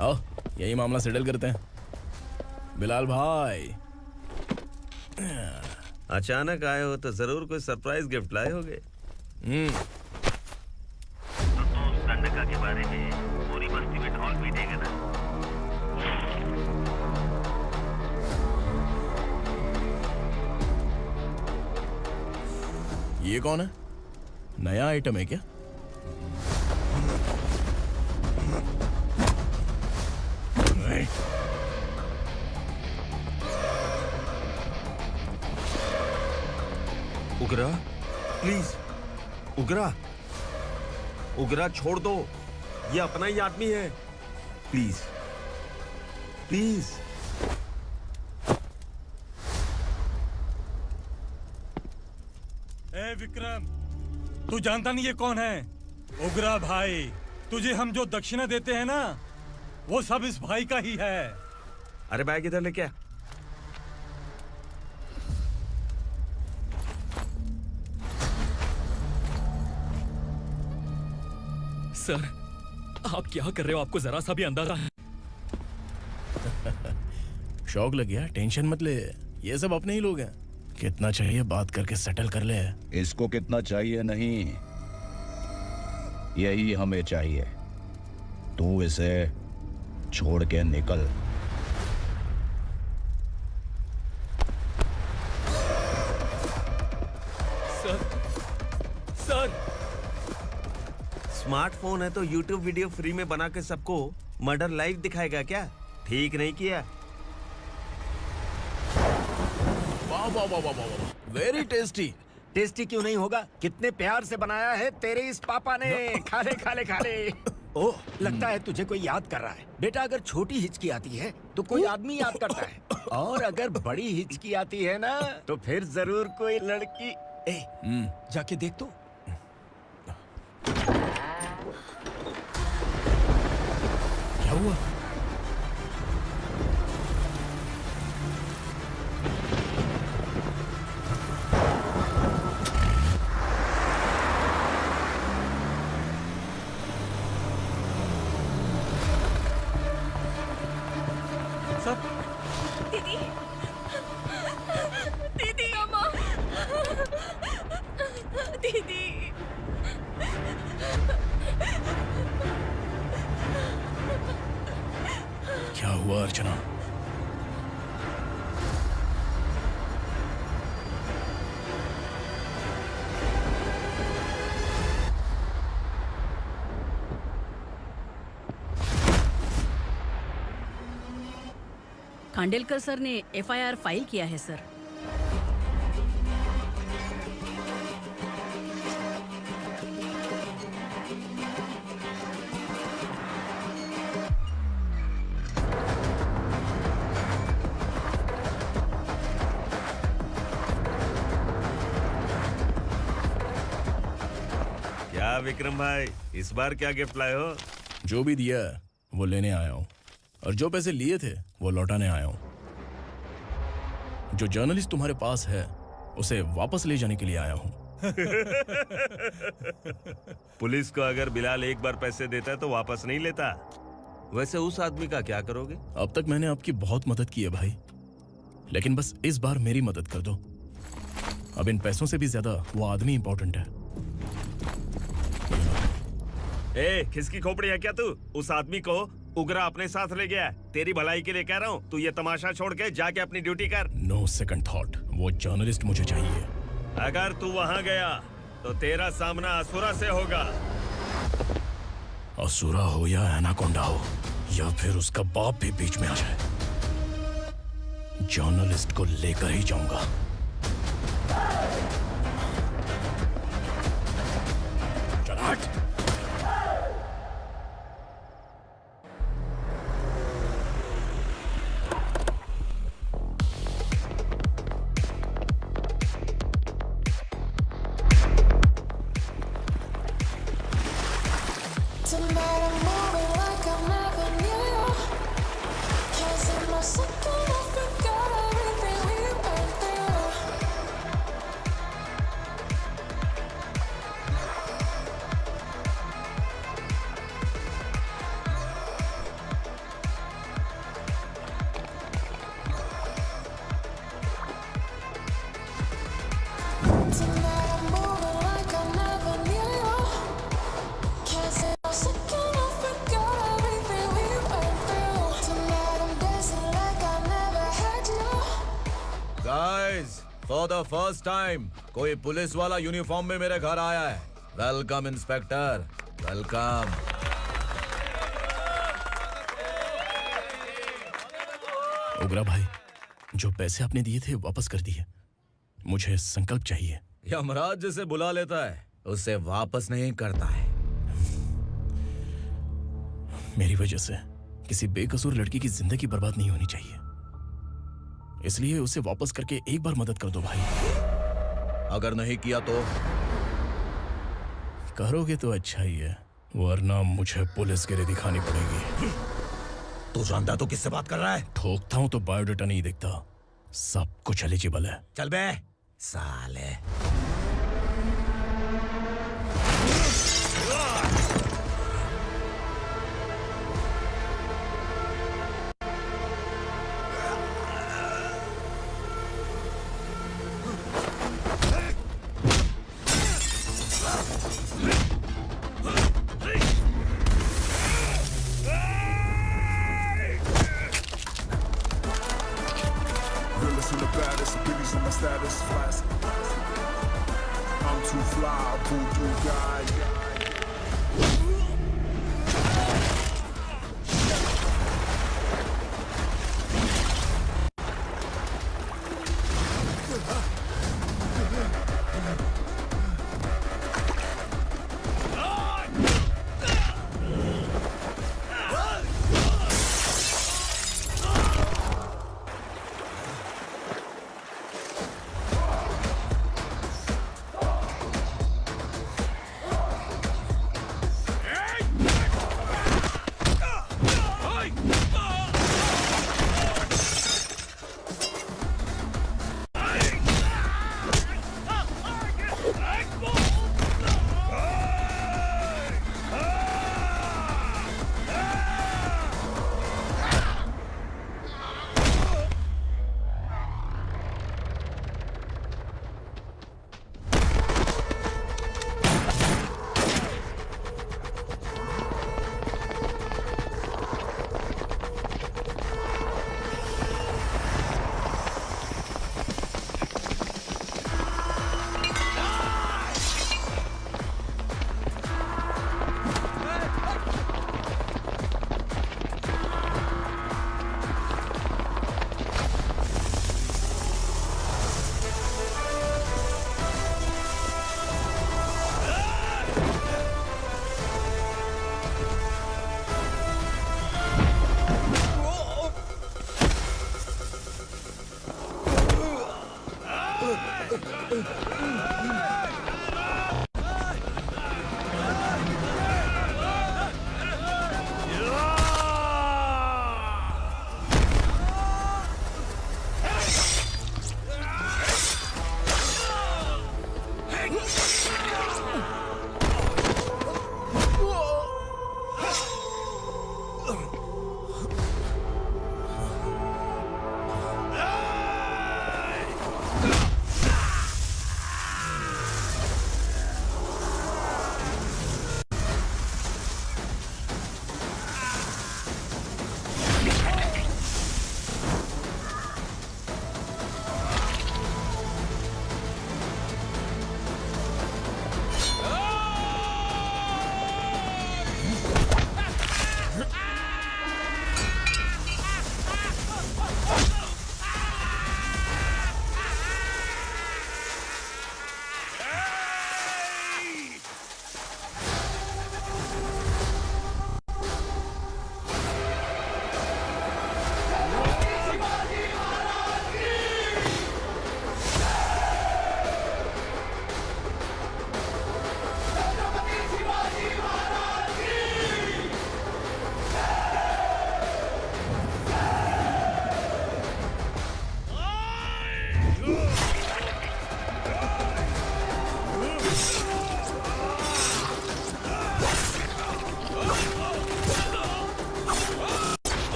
आओ यही मामला सेटल करते हैं। बिलाल भाई अचानक आए हो तो जरूर कोई सरप्राइज गिफ्ट लाए होगे। तो तू उस गंडका के बारे में पूरी बस्ती में ढोल पीटेगा ना। ये कौन है? नया आइटम है क्या? उगरा प्लीज, उगरा, उगरा छोड़ दो, ये अपना ही आदमी है। Please please. ए विक्रम, तू जानता नहीं ये कौन है? उगरा भाई, तुझे हम जो दक्षिणा देते हैं ना, वो सब इस भाई का ही है। अरे बैग इधर लेके आ। सर, आप क्या कर रहे हो? आपको जरा सा भी अंदाजा है? शौक लग गया? टेंशन मत ले, ये सब अपने ही लोग हैं। कितना चाहिए बात करके सेटल कर ले। इसको कितना चाहिए नहीं, यही हमें चाहिए। तू इसे छोड़ के निकल। सर स्मार्टफोन है तो YouTube वीडियो फ्री में बना के सबको मर्डर लाइव दिखाएगा क्या? ठीक नहीं किया। वाह वाह वाह वाह वाह, वेरी टेस्टी। टेस्टी क्यों नहीं होगा? कितने प्यार से बनाया है तेरे इस पापा ने। खा ले खा ले खा ले। ओह, लगता है तुझे कोई याद कर रहा है। बेटा, अगर छोटी हिचकी आती है तो कोई आदमी याद करता है, और अगर बड़ी हिचकी आती है ना तो फिर जरूर कोई लड़की। जाके देख तो। क्या हुआ? दीदी, दीदी, अम्मा, दीदी। क्या हुआ अर्चना? खांडेलकर सर ने एफआईआर फाइल किया है सर। क्या विक्रम भाई, इस बार क्या गिफ्ट लाए हो? जो भी दिया है वो लेने आया हूँ, और जो पैसे लिए थे वो लौटाने आया हूँ। जो जर्नलिस्ट तुम्हारे पास है उसे वापस ले जाने के लिए आया हूँ। पुलिस को अगर बिलाल एक बार पैसे देता है तो वापस नहीं लेता। वैसे उस आदमी का क्या करोगे? अब तक मैंने आपकी बहुत मदद की है भाई, लेकिन बस इस बार मेरी मदद कर दो। अब इन पैसों से भी ज्यादा वो आदमी इंपॉर्टेंट है। ए, किसकी खोपड़ी है क्या तू? उस आदमी को उगरा अपने साथ ले गया। तेरी भलाई के लिए कह रहा हूँ, तू ये तमाशा छोड़ के जाके अपनी ड्यूटी कर। नो सेकंड थॉट, वो जर्नलिस्ट मुझे चाहिए। अगर तू वहाँ गया तो तेरा सामना असुरा से होगा। असुरा हो या एनाकोंडा हो, या फिर उसका बाप भी बीच में आ जाए, जर्नलिस्ट को लेकर ही जाऊंगा। चल हट। फॉर द फर्स्ट टाइम कोई पुलिस वाला यूनिफॉर्म में मेरे घर आया है। Welcome inspector, welcome. उगरा भाई, जो पैसे आपने दिए थे वापस कर दिए। मुझे संकल्प चाहिए। यमराज जिसे बुला लेता है उसे वापस नहीं करता है। मेरी वजह से किसी बेकसूर लड़की की जिंदगी बर्बाद नहीं होनी चाहिए, इसलिए उसे वापस करके एक बार मदद कर दो भाई। अगर नहीं किया तो? करोगे तो अच्छा ही है, वरना मुझे पुलिसगिरी दिखानी पड़ेगी। तू जानता तो किससे बात कर रहा है? ठोकता हूं तो बायोडेटा नहीं दिखता, सब कुछ एलिजिबल है। चल बे साले। Realest and the baddest, biggies in my status, fast. I'm too fly, voodoo guy.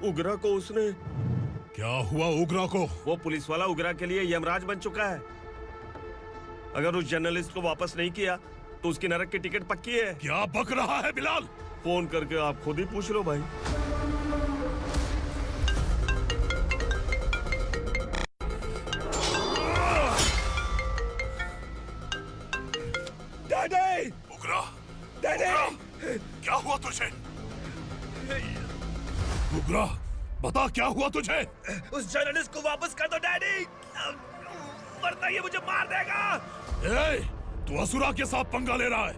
उगरा को उसने क्या हुआ उग्रा को? वो पुलिस वाला उग्रा के लिए यमराज बन चुका है। अगर उस जर्नलिस्ट को वापस नहीं किया तो उसकी नरक की टिकट पक्की है। क्या बक रहा है बिलाल? फोन करके आप खुद ही पूछ लो भाई। डैडी! उग्रा! डैडी! क्या हुआ तुझे? उग्रा, बता क्या हुआ तुझे? उस जर्नलिस्ट को वापस कर दो डैडी, वरना ये मुझे मार देगा। ए, तू असुरा के साथ पंगा ले रहा है।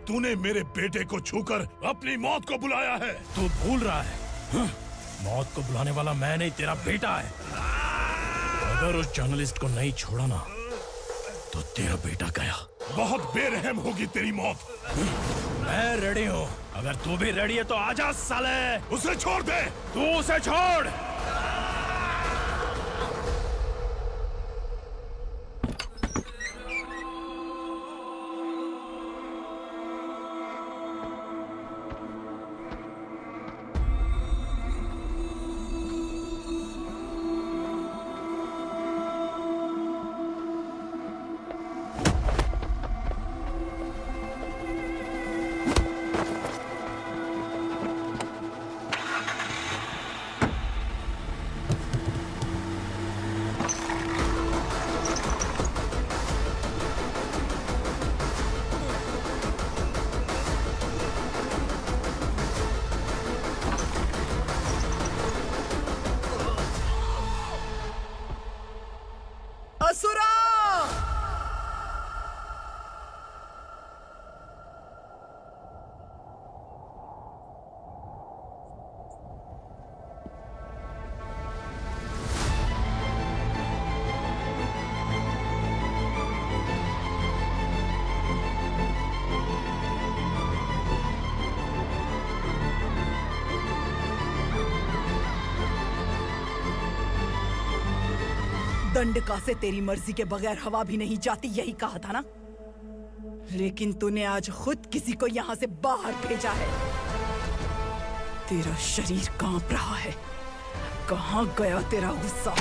तूने मेरे बेटे को छूकर अपनी मौत को बुलाया है। तू भूल रहा है, मौत को बुलाने वाला मैं नहीं, तेरा बेटा है। अगर उस जर्नलिस्ट को नहीं छोड़ा ना तो तेरा बेटा गया। बहुत बेरहम होगी तेरी मौत। मैं रेडी हूँ, अगर तू भी रेडी है तो आजा साले। उसे छोड़ दे। तू उसे छोड़। असुरा! दंडका से तेरी मर्जी के बगैर हवा भी नहीं जाती, यही कहा था ना? लेकिन तूने आज खुद किसी को यहाँ से बाहर भेजा है। तेरा शरीर कांप रहा है। कहाँ गया तेरा गुस्सा?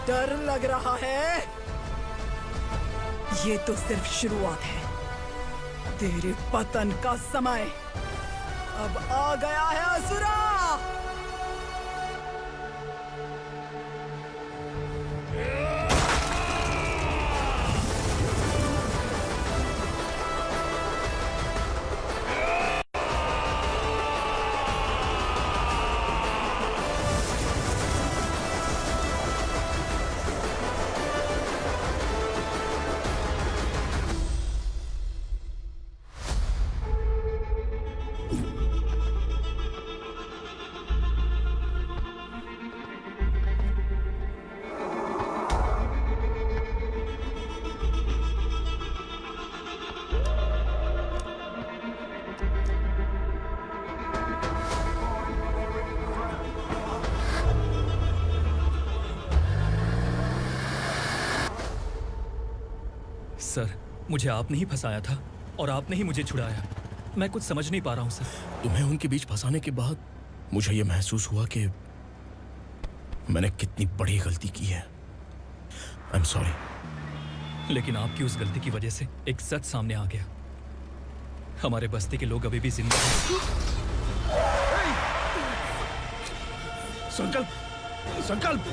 डर लग रहा है? ये तो सिर्फ शुरुआत है। तेरे पतन का समय अब आ गया है असुरा! सर, मुझे आपने ही फंसाया था और आपने ही मुझे छुड़ाया। मैं कुछ समझ नहीं पा रहा हूँ सर। तुम्हें उनके बीच फंसाने के बाद मुझे ये महसूस हुआ कि मैंने कितनी बड़ी गलती की है। I am sorry. लेकिन आपकी उस गलती की वजह से एक सच सामने आ गया। हमारे बस्ती के लोग अभी भी जिंदा हैं। संकल्प! संकल्प!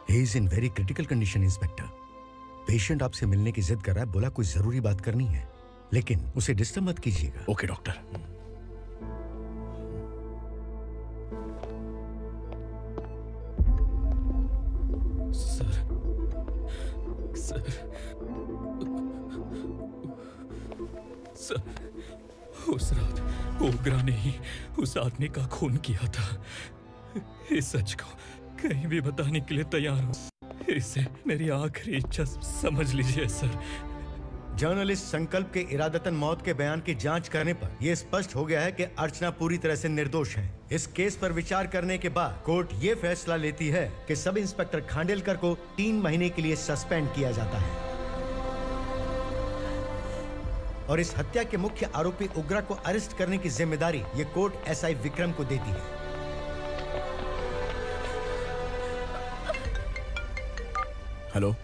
He is in very critical condition, inspector. Patient आपसे मिलने की जिद कर रहा है, बोला कोई जरूरी बात करनी है, लेकिन उसे डिस्टर्ब मत कीजिएगा। Okay doctor. सर उस रात ओग्रा ने ही उस आदमी का खून किया था। इस सच को कहीं भी बताने के लिए तैयार हूँ। इसे मेरी आखिरी इच्छा समझ लीजिए सर। जर्नलिस्ट संकल्प के इरादतन मौत के बयान की जांच करने पर यह स्पष्ट हो गया है कि अर्चना पूरी तरह से निर्दोष है। इस केस पर विचार करने के बाद कोर्ट ये फैसला लेती है कि सब इंस्पेक्टर खांडेलकर को 3 महीने के लिए सस्पेंड किया जाता है और इस हत्या के मुख्य आरोपी उग्रा को अरेस्ट करने की जिम्मेदारी ये कोर्ट एसआई विक्रम को देती है। हेलो,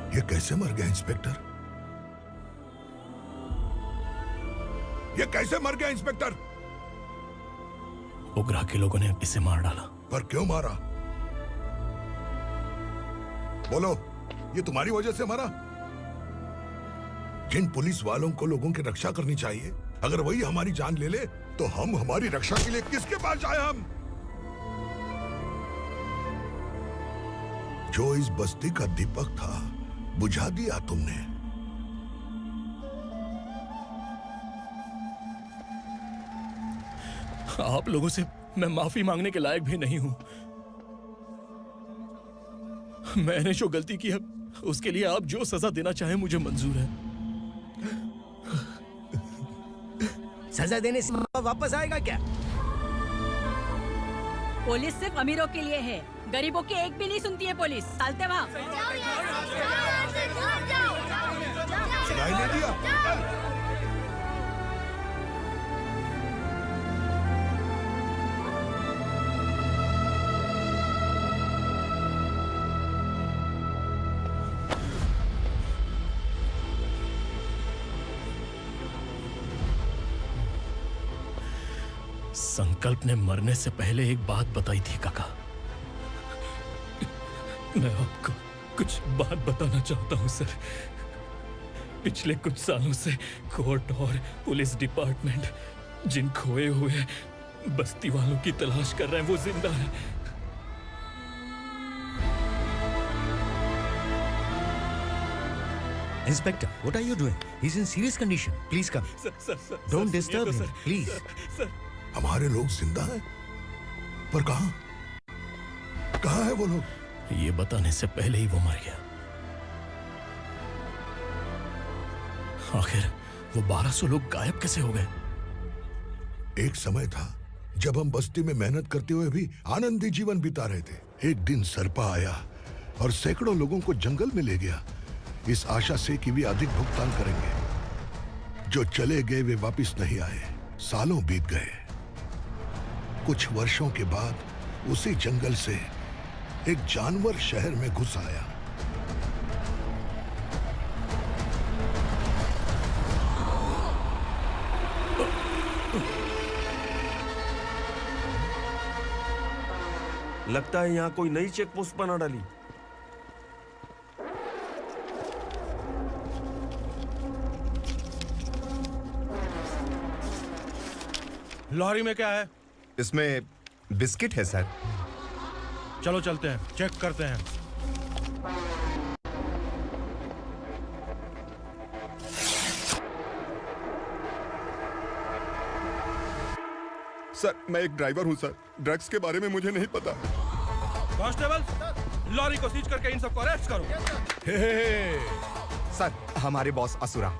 ये कैसे मर गया इंस्पेक्टर? ये कैसे मर गया इंस्पेक्टर? उग्रा के लोगों ने इसे मार डाला। पर क्यों मारा? बोलो, ये तुम्हारी वजह से मारा? जिन पुलिस वालों को लोगों की रक्षा करनी चाहिए, अगर वही हमारी जान ले ले तो हम हमारी रक्षा के लिए किसके पास जाए? हम जो इस बस्ती का दीपक था बुझा दिया तुमने। आप लोगों से मैं माफी मांगने के लायक भी नहीं हूं। मैंने जो गलती की है उसके लिए आप जो सजा देना चाहें मुझे मंजूर है। सजा देने से वापस आएगा क्या? पुलिस सिर्फ अमीरों के लिए है, गरीबों की एक भी नहीं सुनती है पुलिस। चलते वहाँ। सुनाई नहीं दिया? संकल्प ने मरने से पहले एक बात बताई थी काका। मैं आपको कुछ बात बताना चाहता हूं सर। पिछले कुछ सालों से कोर्ट और पुलिस डिपार्टमेंट जिन खोए हुए बस्ती वालों की तलाश कर रहे हैं वो जिंदा है। Inspector, what are you doing? He's in serious condition. Please come. Don't disturb him, please. हमारे लोग जिंदा हैं? पर कहां? कहां है वो लोग? ये बताने से पहले ही वो मर गया। आखिर वो 1200 लोग गायब कैसे हो गए? एक समय था जब हम बस्ती में मेहनत करते हुए भी आनंदी जीवन बिता रहे थे। एक दिन सरपा आया और सैकड़ों लोगों को जंगल में ले गया, इस आशा से कि वे अधिक भुगतान करेंगे। जो चले गए वे वापस नहीं आए। सालों बीत गए। कुछ वर्षों के बाद उसी जंगल से एक जानवर शहर में घुस आया। लगता है यहाँ कोई नई चेक पोस्ट बना डाली। लॉरी में क्या है? इसमें बिस्किट है सर। चलो चलते हैं, चेक करते हैं। सर, मैं एक ड्राइवर हूं सर। ड्रग्स के बारे में मुझे नहीं पता। कांस्टेबल, लॉरी को सीज करके इन सबको अरेस्ट करो। सर, हमारे बॉस असुरा।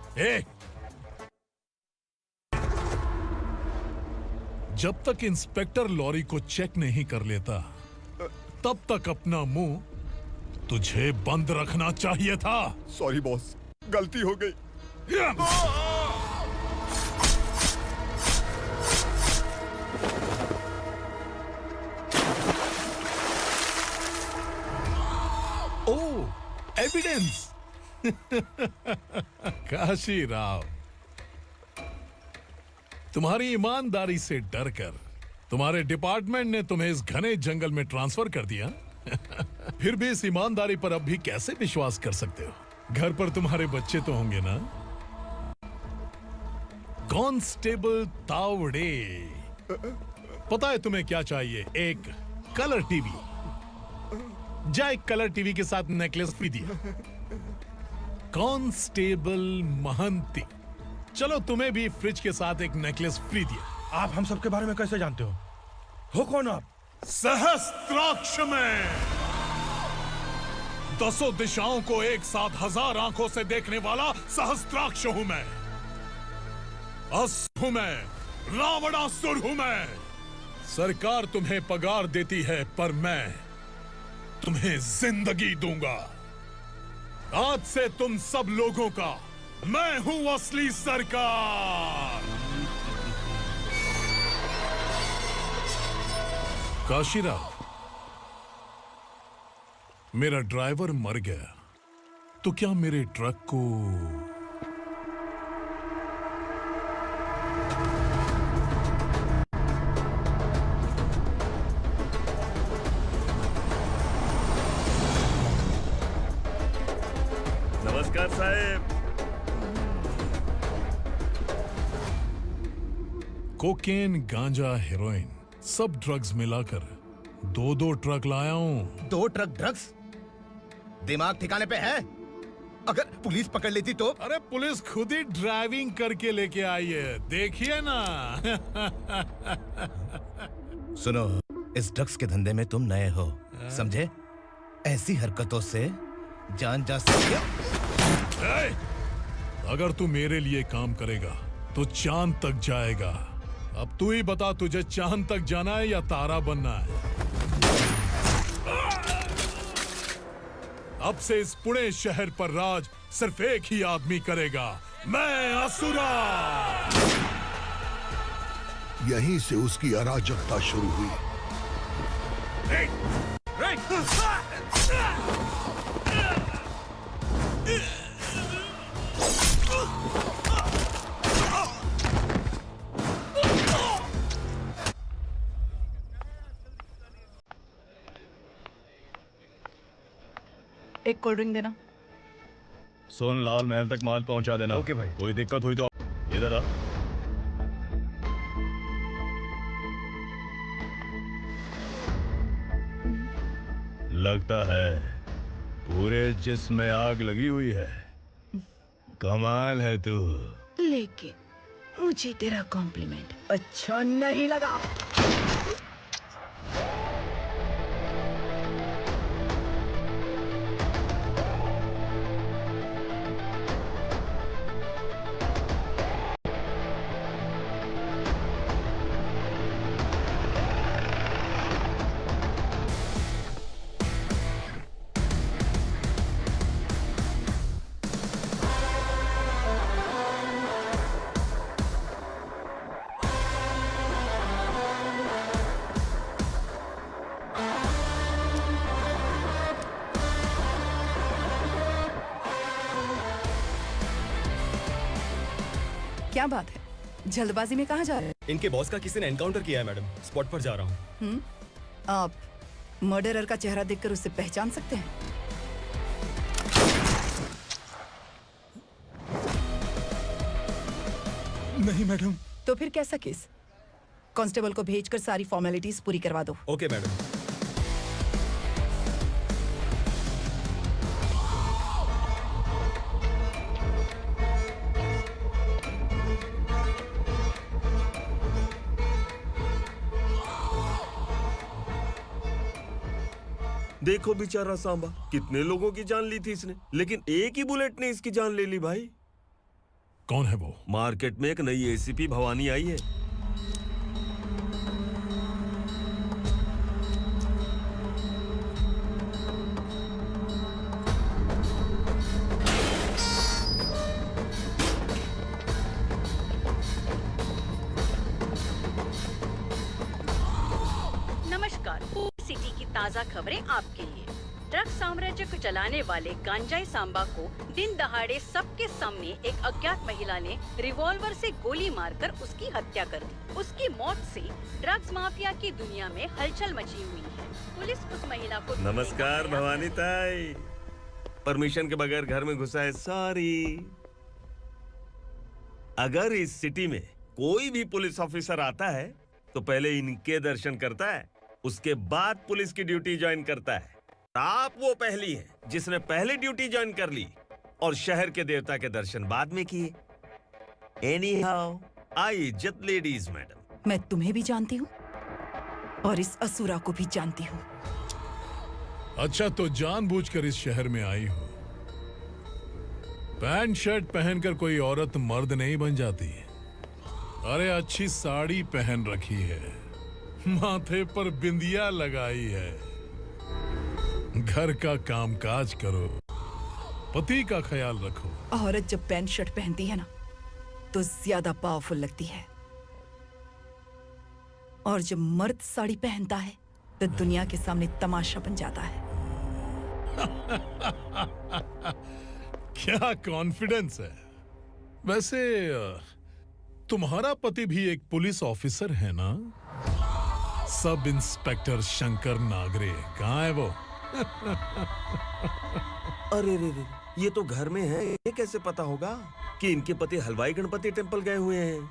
जब तक इंस्पेक्टर लॉरी को चेक नहीं कर लेता तब तक अपना मुंह तुझे बंद रखना चाहिए था। सॉरी बॉस, गलती हो गई। ओह, एविडेंस। काशी राव, तुम्हारी ईमानदारी से डरकर तुम्हारे डिपार्टमेंट ने तुम्हें इस घने जंगल में ट्रांसफर कर दिया। फिर भी इस ईमानदारी पर अब भी कैसे विश्वास कर सकते हो? घर पर तुम्हारे बच्चे तो होंगे ना? कांस्टेबल तावड़े, पता है तुम्हें क्या चाहिए? एक कलर टीवी। जा एक कलर टीवी के साथ नेकलेस भी दिया। कांस्टेबल महंती, चलो तुम्हें भी फ्रिज के साथ एक नेकलेस फ्री दिया। आप हम सबके बारे में कैसे जानते हो कौन आप? सहस्त्राक्ष में 10 दिशाओं को एक साथ 1000 आंखों से देखने वाला सहस्त्राक्ष हूं मैं। असुर हूं मैं, रावणासुर हूं मैं। सरकार तुम्हें पगार देती है, पर मैं तुम्हें जिंदगी दूंगा। आज से तुम सब लोगों का मैं हूं असली सरकार। काशीराव, मेरा ड्राइवर मर गया, तो क्या मेरे ट्रक को नमस्कार साहब। कोकेन, गांजा, हेरोइन, सब ड्रग्स मिलाकर 2 ट्रक लाया हूं। 2 ट्रक ड्रग्स? दिमाग ठिकाने पे है? अगर पुलिस पकड़ लेती तो? अरे पुलिस खुद ही ड्राइविंग करके लेके आई है, देखिए ना। सुनो, इस ड्रग्स के धंधे में तुम नए हो, समझे? ऐसी हरकतों से जान जा सकती है। अगर तू मेरे लिए काम करेगा तो चांद तक जाएगा। अब तू ही बता, तुझे चांद तक जाना है या तारा बनना है? अब से इस पुणे शहर पर राज सिर्फ एक ही आदमी करेगा, मैं असुरा। यहीं से उसकी अराजकता शुरू हुई। एक कोल्ड ड्रिंक देना। सोनलाल महल तक माल पहुंचा देना। ओके भाई। कोई दिक्कत हुई तो इधर आ। लगता है पूरे जिस्म में आग लगी हुई है। कमाल है तू। लेकिन मुझे तेरा कॉम्प्लीमेंट अच्छा नहीं लगा। क्या बात है, जल्दबाजी में कहाँ जा रहे हैं? इनके बॉस का किसी ने एनकाउंटर किया है मैडम, स्पॉट पर जा रहा हूँ। आप मर्डरर का चेहरा देखकर उसे पहचान सकते हैं? नहीं मैडम। तो फिर कैसा केस? कांस्टेबल को भेजकर सारी फॉर्मेलिटीज पूरी करवा दो। Okay madam. देखो बेचारा सांबा, कितने लोगों की जान ली थी इसने, लेकिन एक ही बुलेट ने इसकी जान ले ली भाई। कौन है वो? मार्केट में एक नई एसीपी भवानी आई है। नमस्कार, सिटी की ताजा खबरें आपके लिए। ड्रग्स साम्राज्य को चलाने वाले गांजाई सांबा को दिन दहाड़े सबके सामने एक अज्ञात महिला ने रिवॉल्वर से गोली मारकर उसकी हत्या कर दी। उसकी मौत से ड्रग्स माफिया की दुनिया में हलचल मची हुई है। पुलिस उस महिला को नमस्कार भवानी ताई, परमिशन के बगैर घर में घुसा है, सॉरी। अगर इस सिटी में कोई भी पुलिस ऑफिसर आता है तो पहले इनके दर्शन करता है, उसके बाद पुलिस की ड्यूटी ज्वाइन करता है। आप वो पहली हैं जिसने पहले ड्यूटी ज्वाइन कर ली और शहर के देवता के दर्शन बाद में किए। एनीहाउ, आई इज्जत लेडीज मैडम। मैं तुम्हें भी जानती हूँ और इस असुरा को भी जानती हूँ। अच्छा, तो जानबूझकर इस शहर में आई हो। पैंट शर्ट पहनकर कोई औरत मर्द नहीं बन जाती। अरे अच्छी साड़ी पहन रखी है, माथे पर बिंदिया लगाई है, घर का कामकाज करो, पति का ख्याल रखो। औरत जब पैंट शर्ट पहनती है ना तो ज्यादा पावरफुल लगती है, और जब मर्द साड़ी पहनता है तो दुनिया के सामने तमाशा बन जाता है। क्या कॉन्फिडेंस है। वैसे तुम्हारा पति भी एक पुलिस ऑफिसर है ना? सब इंस्पेक्टर शंकर नागरे, कहाँ है वो? अरे रे रे, ये तो घर में है, ये कैसे पता होगा कि इनके पति हलवाई गणपति टेम्पल गए हुए हैं?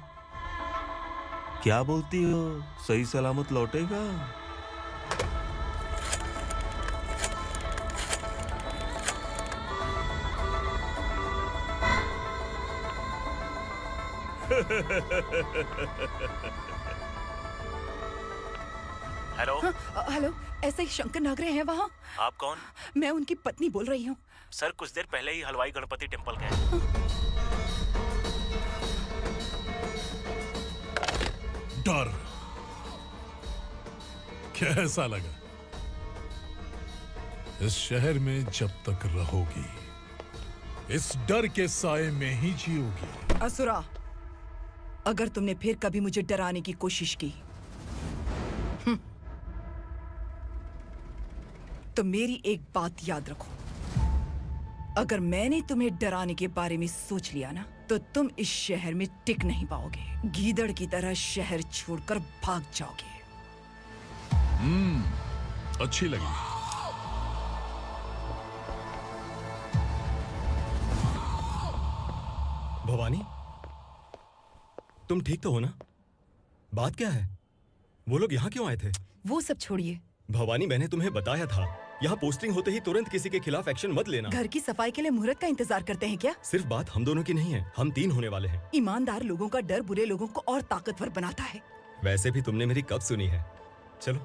क्या बोलती हो, सही सलामत लौटेगा? हेलो। हेलो, ऐसे ही शंकर नागरे हैं वहाँ? आप कौन? मैं उनकी पत्नी बोल रही हूँ। सर कुछ देर पहले ही हलवाई गणपति टेम्पल गए। डर कैसा लगा? इस शहर में जब तक रहोगी इस डर के साए में ही जियोगी। असुरा, अगर तुमने फिर कभी मुझे डराने की कोशिश की तो मेरी एक बात याद रखो, अगर मैंने तुम्हें डराने के बारे में सोच लिया ना तो तुम इस शहर में टिक नहीं पाओगे। गीदड़ की तरह शहर छोड़कर भाग जाओगे। अच्छी लगी। भवानी, तुम ठीक तो हो ना? बात क्या है? वो लोग यहाँ क्यों आए थे? वो सब छोड़िए भवानी, मैंने तुम्हें बताया था यहाँ पोस्टिंग होते ही तुरंत किसी के खिलाफ एक्शन मत लेना। घर की सफाई के लिए मुहूर्त का इंतजार करते हैं क्या? सिर्फ बात हम दोनों की नहीं है, हम 3 होने वाले हैं। ईमानदार लोगों का डर बुरे लोगों को और ताकतवर बनाता है। वैसे भी तुमने मेरी कब सुनी है? चलो।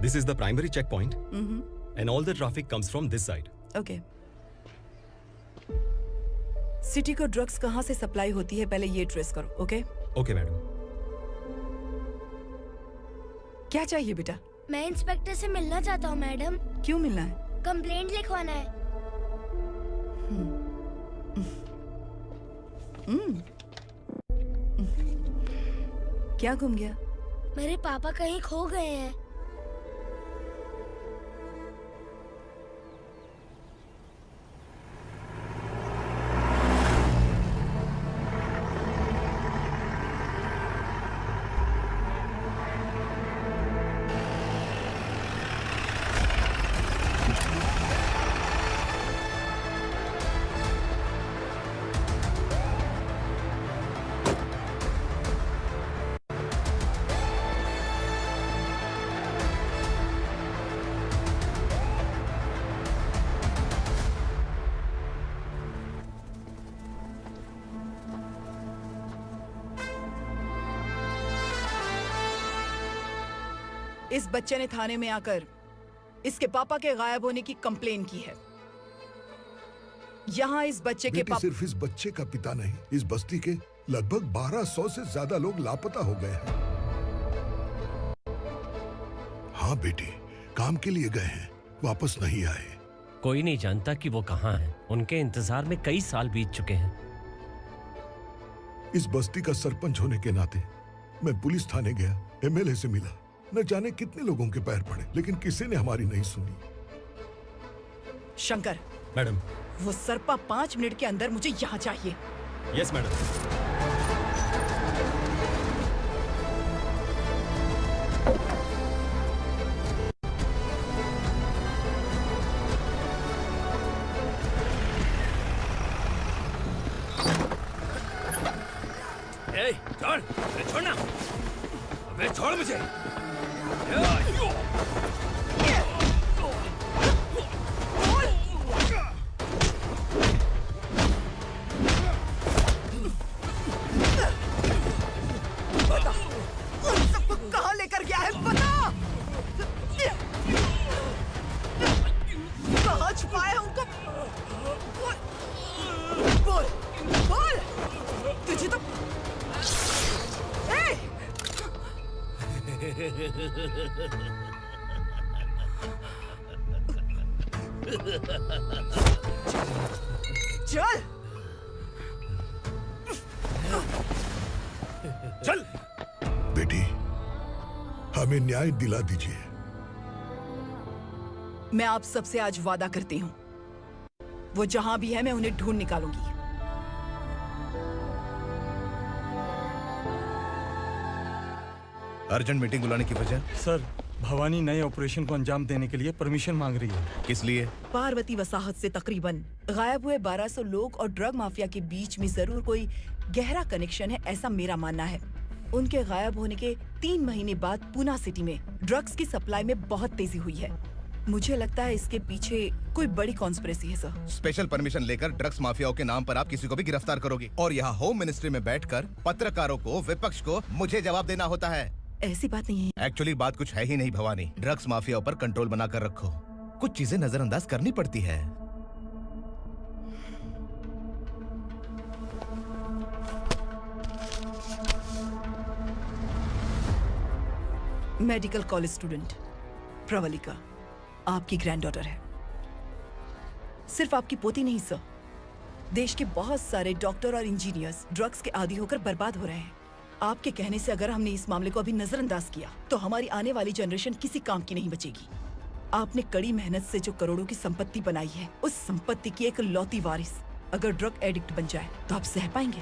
This is the primary checkpoint, and all the traffic comes from this side. Okay. City को ड्रग्स कहाँ से सप्लाई होती है पहले ये ट्रेस करो, ओके? Okay madam. क्या चाहिए बेटा? मैं इंस्पेक्टर से मिलना चाहता हूँ मैडम। क्यों मिलना है? कंप्लेंट लिखवाना है। क्या घूम गया? मेरे पापा कहीं खो गए हैं। इस बच्चे ने थाने में आकर इसके पापा के गायब होने की कंप्लेन की है। यहाँ इस बच्चे के पापा सिर्फ इस बच्चे का पिता नहीं, इस बस्ती के लगभग 1200 से ज्यादा लोग लापता हो गए हैं। हाँ बेटी, काम के लिए गए हैं, वापस नहीं आए। कोई नहीं जानता कि वो कहाँ हैं। उनके इंतजार में कई साल बीत चुके हैं। इस बस्ती का सरपंच होने के नाते मैं पुलिस थाने गया, एमएलए से मिला, न जाने कितने लोगों के पैर पड़े, लेकिन किसी ने हमारी नहीं सुनी। शंकर, मैडम। वो सरपा 5 मिनट के अंदर मुझे यहाँ चाहिए। Yes madam. छोड़, अरे छोड़ना, अबे छोड़ मुझे। बता, उन सबको कहाँ लेकर गया है, बता। कहाँ छुपाया है उनको? बोल, बोल। तुझे तो चल चल बेटी, हमें न्याय दिला दीजिए। मैं आप सबसे आज वादा करती हूँ, वो जहां भी है मैं उन्हें ढूंढ निकालूंगी। अर्जेंट मीटिंग बुलाने की वजह? सर, भवानी नए ऑपरेशन को अंजाम देने के लिए परमिशन मांग रही है। किस लिए? पार्वती वसाहत से तकरीबन गायब हुए 1200 लोग और ड्रग माफिया के बीच में जरूर कोई गहरा कनेक्शन है, ऐसा मेरा मानना है। उनके गायब होने के 3 महीने बाद पूना सिटी में ड्रग्स की सप्लाई में बहुत तेजी हुई है। मुझे लगता है इसके पीछे कोई बड़ी कॉन्स्पिरेसी है सर। स्पेशल परमिशन लेकर ड्रग्स माफियाओं के नाम पर आप किसी को भी गिरफ्तार करोगे और यहाँ होम मिनिस्ट्री में बैठकर पत्रकारों को, विपक्ष को मुझे जवाब देना होता है। ऐसी बात नहीं है। एक्चुअली बात कुछ है ही नहीं भवानी। ड्रग्स माफिया पर कंट्रोल बनाकर रखो, कुछ चीजें नजरअंदाज करनी पड़ती है। मेडिकल कॉलेज स्टूडेंट प्रवलिका आपकी ग्रैंडडॉटर है। सिर्फ आपकी पोती नहीं सर, देश के बहुत सारे डॉक्टर और इंजीनियर्स ड्रग्स के आदी होकर बर्बाद हो रहे हैं। आपके कहने से अगर हमने इस मामले को अभी नजरअंदाज किया तो हमारी आने वाली जनरेशन किसी काम की नहीं बचेगी। आपने कड़ी मेहनत से जो करोड़ों की संपत्ति बनाई है, उस संपत्ति की एक लौती वारिस अगर ड्रग एडिक्ट बन जाए तो आप सह पाएंगे?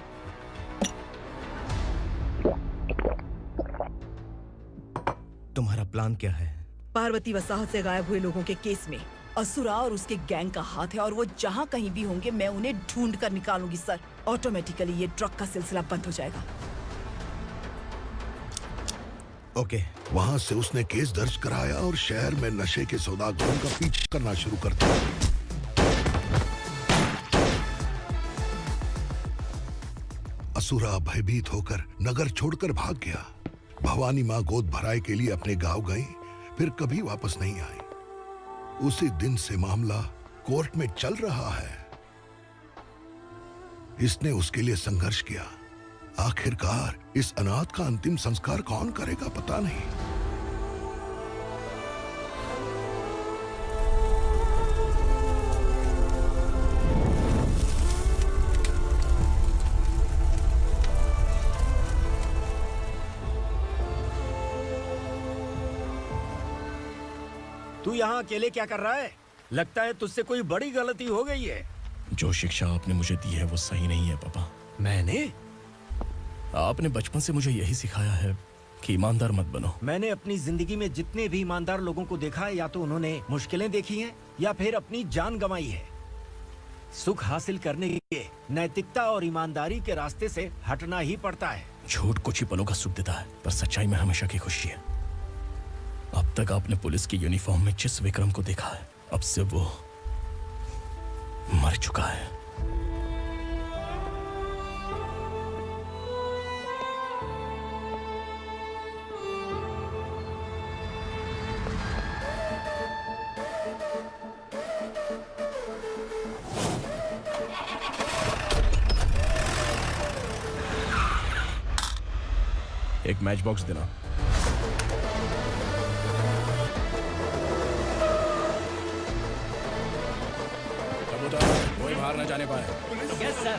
तुम्हारा प्लान क्या है? पार्वती वसाहत से गायब हुए लोगों के केस में असुरा और उसके गैंग का हाथ है और वो जहाँ कहीं भी होंगे मैं उन्हें ढूंढ कर निकालूंगी सर। ऑटोमेटिकली ये ड्रग का सिलसिला बंद हो जाएगा। ओके। वहाँ से उसने केस दर्ज कराया और शहर में नशे के सौदागरों का पीछा करना शुरू कर दिया। असुरा भयभीत होकर नगर छोड़कर भाग गया। भवानी माँ गोद भराई के लिए अपने गांव गई, फिर कभी वापस नहीं आई। उसी दिन से मामला कोर्ट में चल रहा है। इसने उसके लिए संघर्ष किया। आखिरकार इस अनाथ का अंतिम संस्कार कौन करेगा पता नहीं। तू यहाँ अकेले क्या कर रहा है? लगता है तुझसे कोई बड़ी गलती हो गई है। जो शिक्षा आपने मुझे दी है वो सही नहीं है पापा। मैंने? आपने बचपन से मुझे यही सिखाया है कि ईमानदार मत बनो। मैंने अपनी जिंदगी में जितने भी ईमानदार लोगों को देखा है, या तो उन्होंने मुश्किलें देखी हैं या फिर अपनी जान गंवाई है। सुख हासिल करने के लिए नैतिकता और ईमानदारी के रास्ते से हटना ही पड़ता है। झूठ कुछ ही पलों का सुख देता है, पर सच्चाई में हमेशा की खुशी है। अब तक आपने पुलिस की यूनिफॉर्म में जिस विक्रम को देखा है, अब से वो मर चुका है। एक मैच बॉक्स देना। कोई बाहर ना जाने पाए। Yes sir.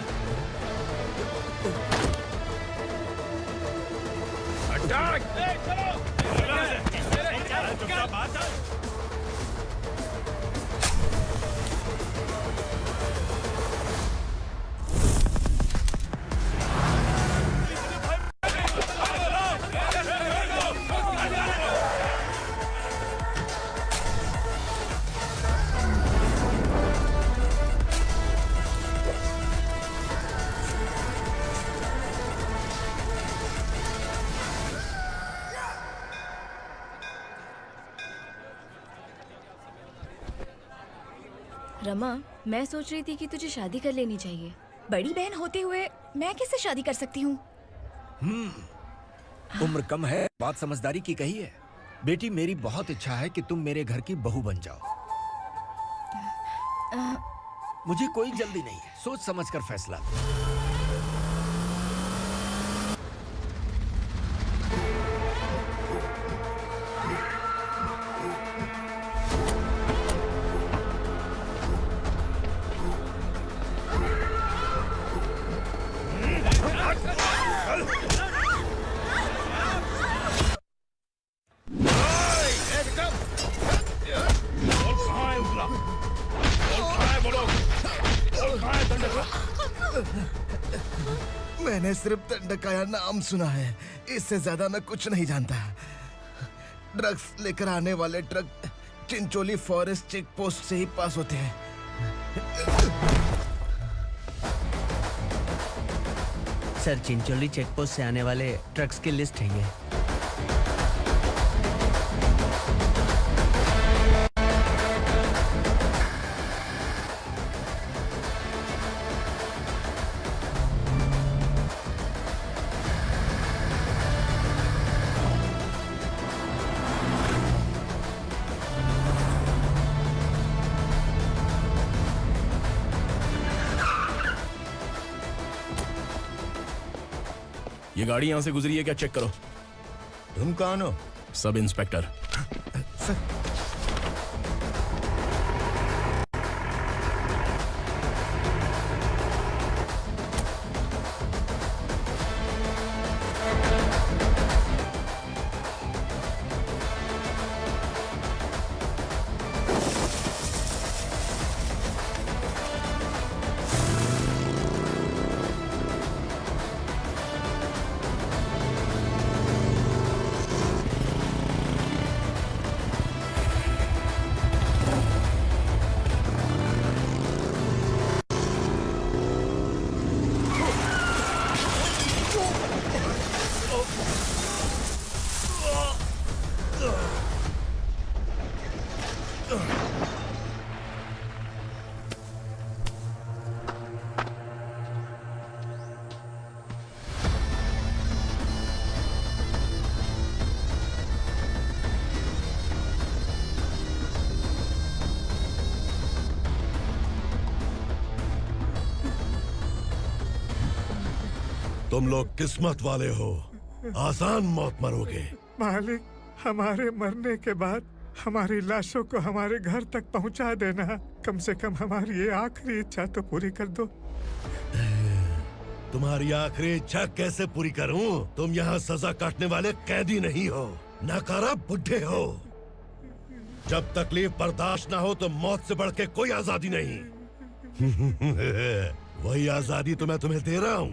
रमा, मैं सोच रही थी कि तुझे शादी कर लेनी चाहिए। बड़ी बहन होते हुए मैं कैसे शादी कर सकती हूँ? उम्र कम है, बात समझदारी की कही है। बेटी, मेरी बहुत इच्छा है कि तुम मेरे घर की बहू बन जाओ। मुझे कोई जल्दी नहीं है, सोच समझ कर फैसला लो। मैंने सिर्फ दंडकाया नाम सुना है, इससे ज्यादा मैं कुछ नहीं जानता। ड्रग्स लेकर आने वाले truck Chincholi forest check post से ही पास होते हैं। सर, चिंचोली चेक पोस्ट से आने वाले ट्रक्स की लिस्ट है ये। ये गाड़ी यहां से गुजरी है क्या, चेक करो। तुम कौन हो? Sub inspector. तुम लोग किस्मत वाले हो, आसान मौत मरोगे। मालिक, हमारे मरने के बाद हमारी लाशों को हमारे घर तक पहुंचा देना। कम से कम हमारी ये आखिरी इच्छा तो पूरी कर दो। तुम्हारी आखिरी इच्छा कैसे पूरी करूं? तुम यहाँ सजा काटने वाले कैदी नहीं हो, नाकारा बुढ़े हो। जब तकलीफ बर्दाश्त ना हो तो मौत से बढ़ के कोई आजादी नहीं। वही आजादी तो मैं तुम्हें दे रहा हूँ।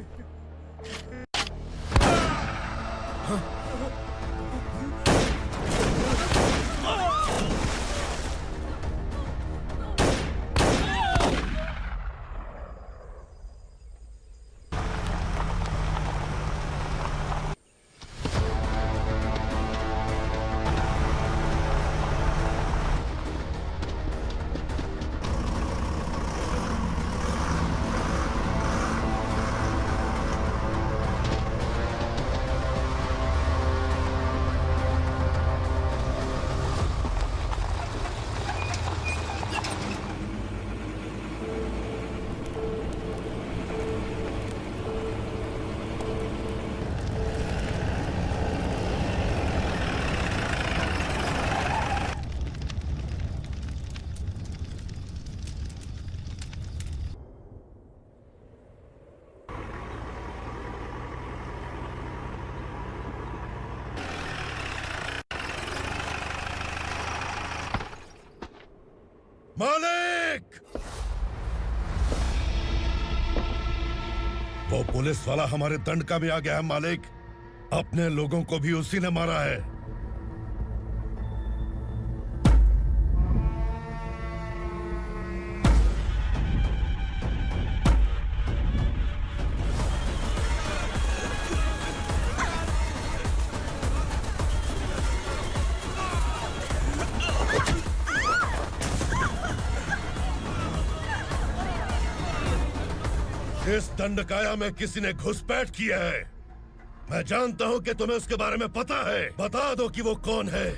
मालिक! वो पुलिस वाला हमारे दंडका में आ गया है मालिक। अपने लोगों को भी उसी ने मारा है। इस दंडकाया में किसी ने घुसपैठ किया है। मैं जानता हूं कि तुम्हें उसके बारे में पता है। बता दो कि वो कौन है,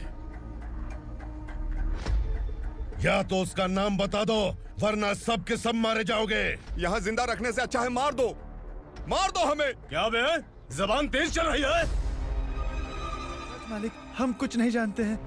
या तो उसका नाम बता दो, वरना सब के सब मारे जाओगे। यहाँ जिंदा रखने से अच्छा है मार दो हमें। क्या बे? जबान तेज चल रही है। मालिक, हम कुछ नहीं जानते हैं।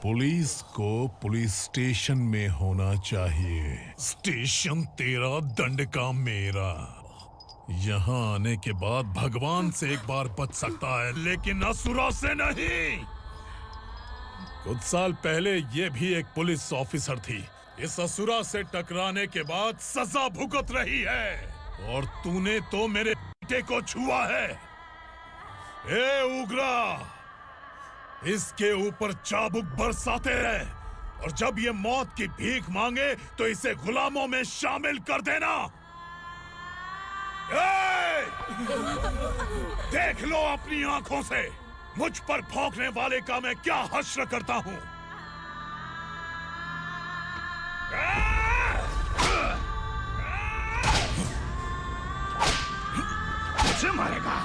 पुलिस को पुलिस स्टेशन में होना चाहिए। स्टेशन तेरा, दंड का मेरा। यहाँ आने के बाद भगवान से एक बार बच सकता है, लेकिन असुरा से नहीं। कुछ साल पहले ये भी एक पुलिस ऑफिसर थी। इस असुरा से टकराने के बाद सजा भुगत रही है, और तूने तो मेरे बेटे को छुआ है। ए उग्रा, इसके ऊपर चाबुक बरसाते रहे, और जब ये मौत की भीख मांगे तो इसे गुलामों में शामिल कर देना। देख लो अपनी आंखों से मुझ पर भौंकने वाले का मैं क्या हश्र करता हूँ। मुझे मारेगा।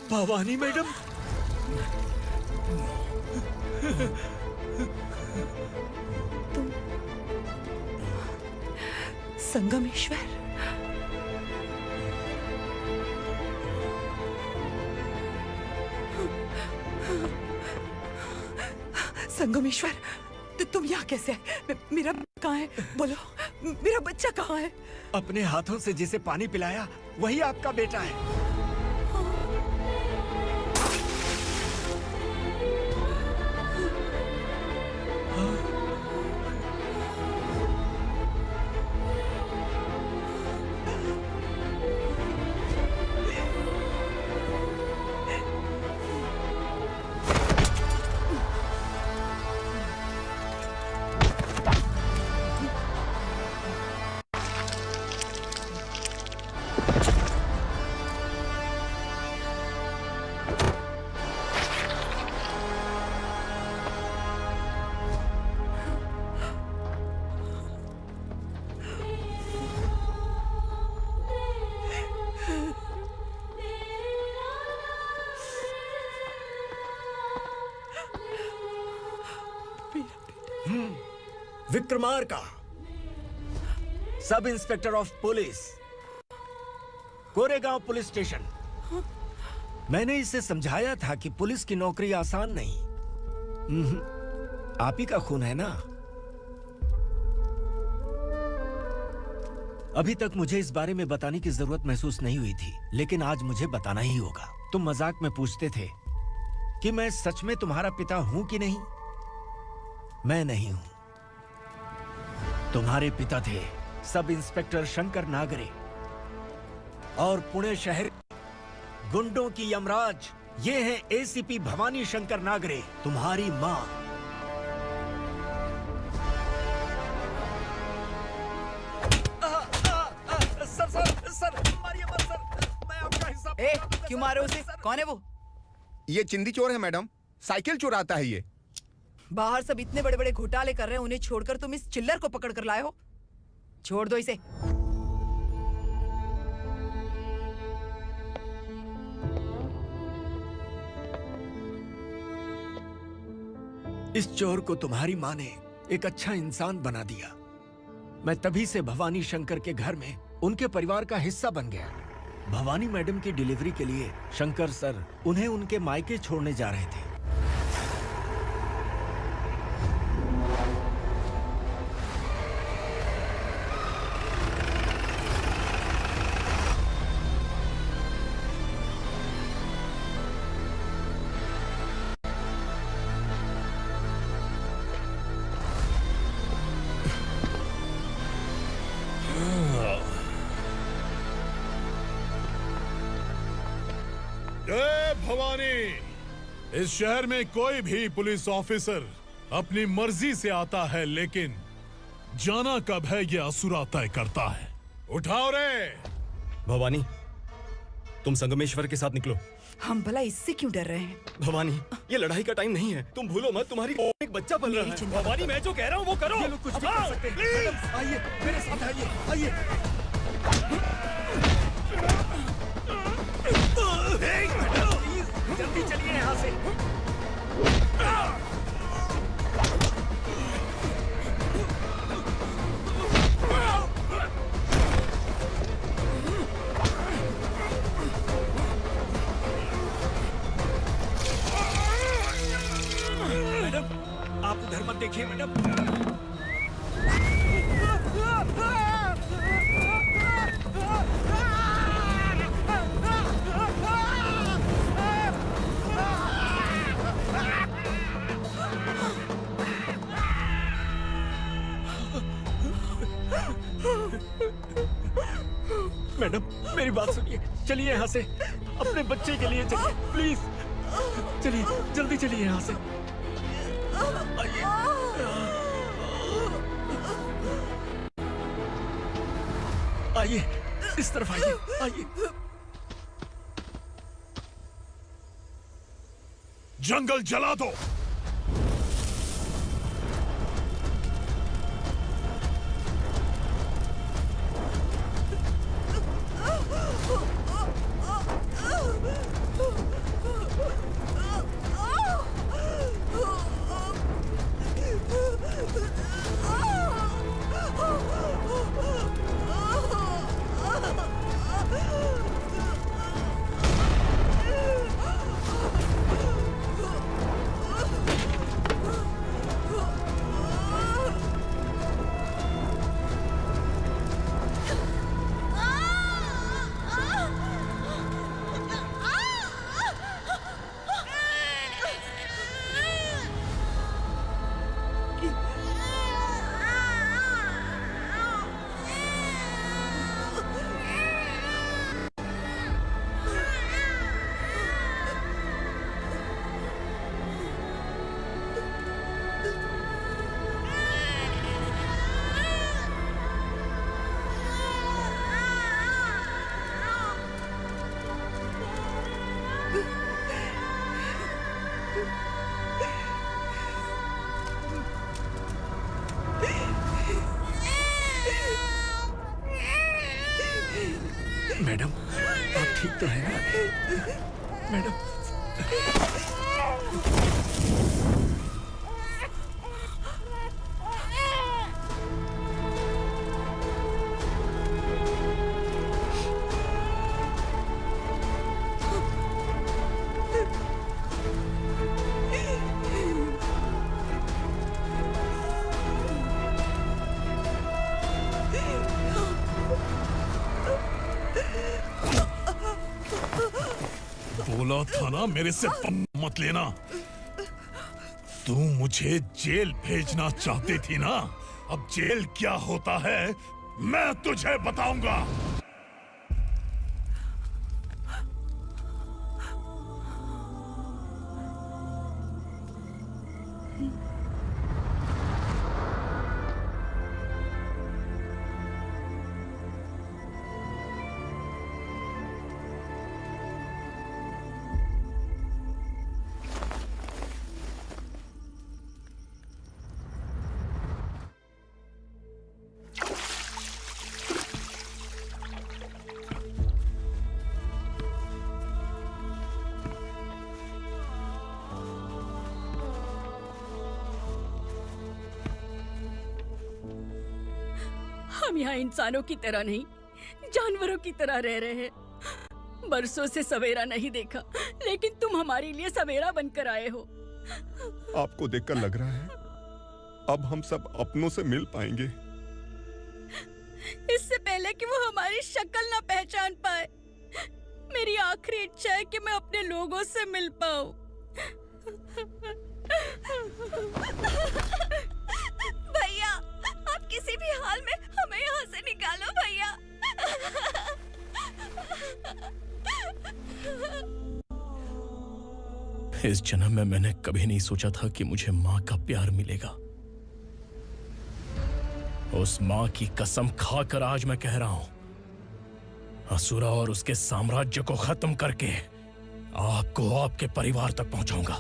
भवानी मैडम, संगमेश्वर, संगमेश्वर, तुम यहाँ कैसे आए? मेरा कहाँ है? बोलो, मेरा बच्चा कहाँ है? अपने हाथों से जिसे पानी पिलाया वही आपका बेटा है। Vikramarka, sub inspector of police, Koregaon police station. मैंने इसे समझाया था कि पुलिस की नौकरी आसान नहीं। आप ही का खून है ना? अभी तक मुझे इस बारे में बताने की जरूरत महसूस नहीं हुई थी, लेकिन आज मुझे बताना ही होगा। तुम मजाक में पूछते थे कि मैं सच में तुम्हारा पिता हूं कि नहीं। मैं नहीं हूं। तुम्हारे पिता थे सब इंस्पेक्टर शंकर नागरे, और पुणे शहर गुंडों की यमराज ये हैं एसीपी भवानी शंकर नागरे, तुम्हारी मां। सर, मारिए मत सर, मैं आपका हिस्सा। क्यों मारे उसे? कौन है वो? ये चिंदी चोर है मैडम, साइकिल चुराता है ये। बाहर सब इतने बड़े बड़े घोटाले कर रहे हैं, उन्हें छोड़कर तुम इस चिल्लर को पकड़ कर लाए हो। छोड़ दो इसे। इस चोर को तुम्हारी माँ ने एक अच्छा इंसान बना दिया। मैं तभी से भवानी शंकर के घर में उनके परिवार का हिस्सा बन गया। भवानी मैडम की डिलीवरी के लिए शंकर सर उन्हें उनके मायके छोड़ने जा रहे थे। भवानी, इस शहर में कोई भी पुलिस ऑफिसर अपनी मर्जी से आता है, लेकिन जाना कब है ये असुरा तय करता है। उठाओ रे। भवानी, तुम संगमेश्वर के साथ निकलो। हम भला इससे क्यों डर रहे हैं? भवानी, ये लड़ाई का टाइम नहीं है। तुम भूलो मत, तुम्हारी एक बच्चा पल रहा है। भवानी, मैं जो कह रहा हूँ वो करो। ये लोग कुछ भी कर सकते हैं। आइए मेरे साथ आइए, आइए। जल्दी चलिए यहाँ से। मैडम, आप उधर मत देखिए मैडम। मैडम, मेरी बात सुनिए। चलिए यहाँ से, अपने बच्चे के लिए चलिए, प्लीज। चलिए, जल्दी चलिए यहाँ से। आइए, इस तरफ आइए, आइए। जंगल जला दो। मैडम, आप ठीक तो हैं ना? मैडम, बोला था ना मेरे से मत लेना। तू मुझे जेल भेजना चाहती थी ना? अब जेल क्या होता है मैं तुझे बताऊंगा। हम यहाँ इंसानों की तरह नहीं, जानवरों की तरह रह रहे हैं। बरसों से सवेरा नहीं देखा, लेकिन तुम हमारे लिए सवेरा बनकर आए हो। आपको देखकर लग रहा है अब हम सब अपनों से मिल पाएंगे। इससे पहले कि वो हमारी शक्ल ना पहचान पाए, मेरी आखिरी इच्छा है कि मैं अपने लोगों से मिल पाऊं। भैया, आप किसी भी हाल में हमें यहाँ से निकालो भैया। इस जन्म में मैंने कभी नहीं सोचा था कि मुझे माँ का प्यार मिलेगा। उस माँ की कसम खाकर आज मैं कह रहा हूं, असुरा और उसके साम्राज्य को खत्म करके आपको आपके परिवार तक पहुंचाऊंगा।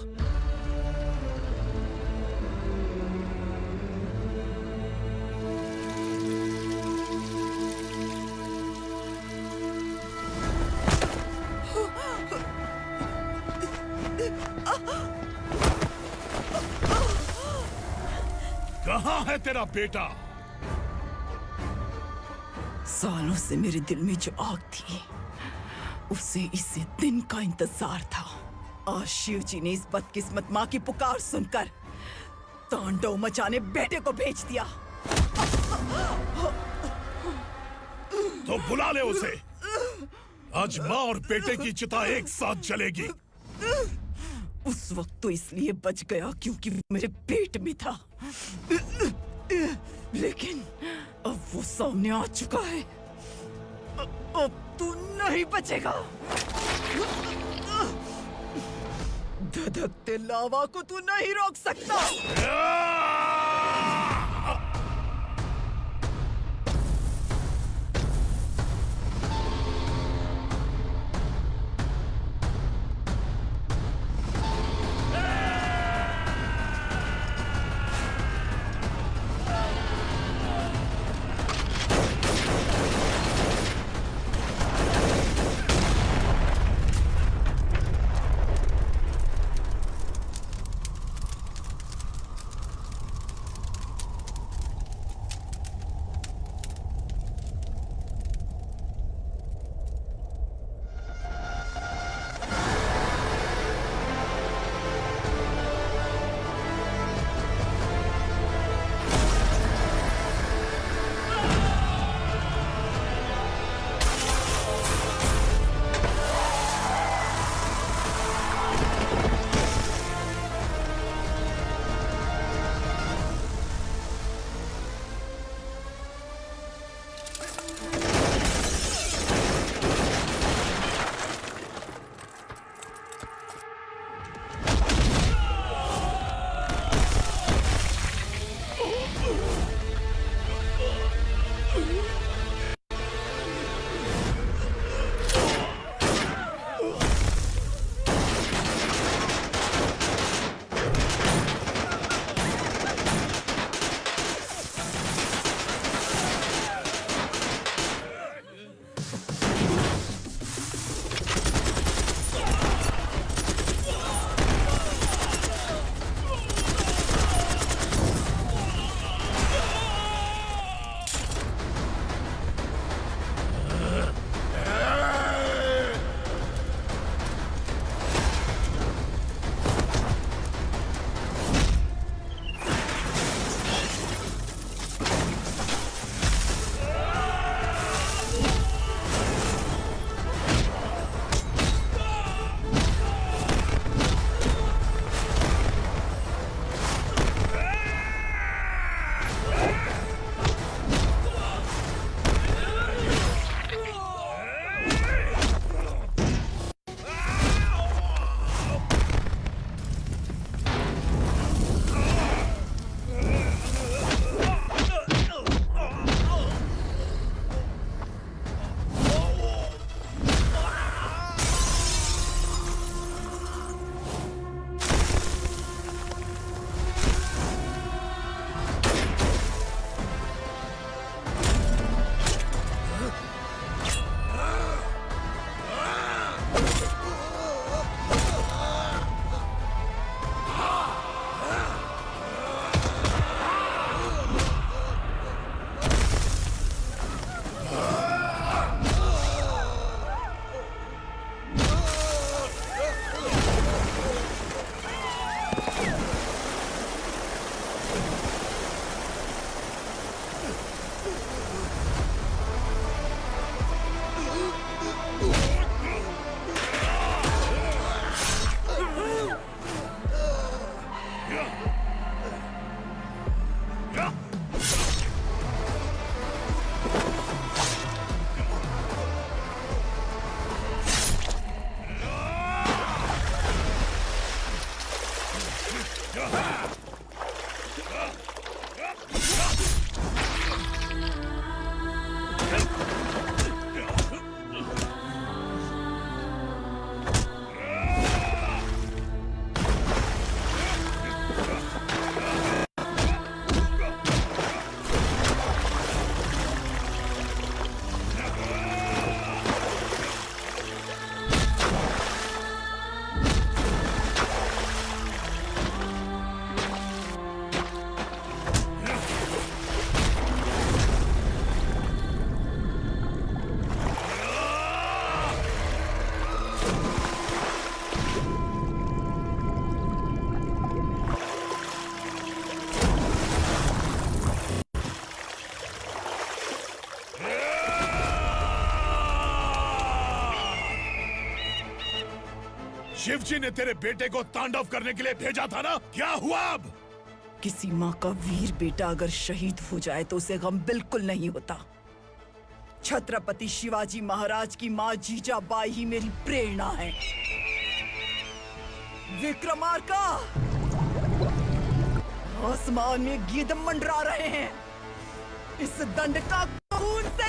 कहाँ है तेरा बेटा? सालों से मेरे दिल में जो आग थी, उसे इसी दिन का इंतजार था। आज शिव जी ने इस बदकिस्मत माँ की पुकार सुनकर तांडव मचाने बेटे को भेज दिया। तो बुला ले उसे। आज माँ और बेटे की चिता एक साथ जलेगी। उस वक्त तो इसलिए बच गया क्योंकि वो मेरे पेट में था, लेकिन अब वो सामने आ चुका है। अब तू नहीं बचेगा। धधकते लावा को तू नहीं रोक सकता। शिव जी ने तेरे बेटे को तांडव करने के लिए भेजा था ना, क्या हुआ अब? किसी माँ का वीर बेटा अगर शहीद हो जाए तो उसे गम बिल्कुल नहीं होता। छत्रपति शिवाजी महाराज की माँ जीजाबाई ही मेरी प्रेरणा है। विक्रमार्का, आसमान में गीत मंडरा रहे हैं। इस दंड का खून से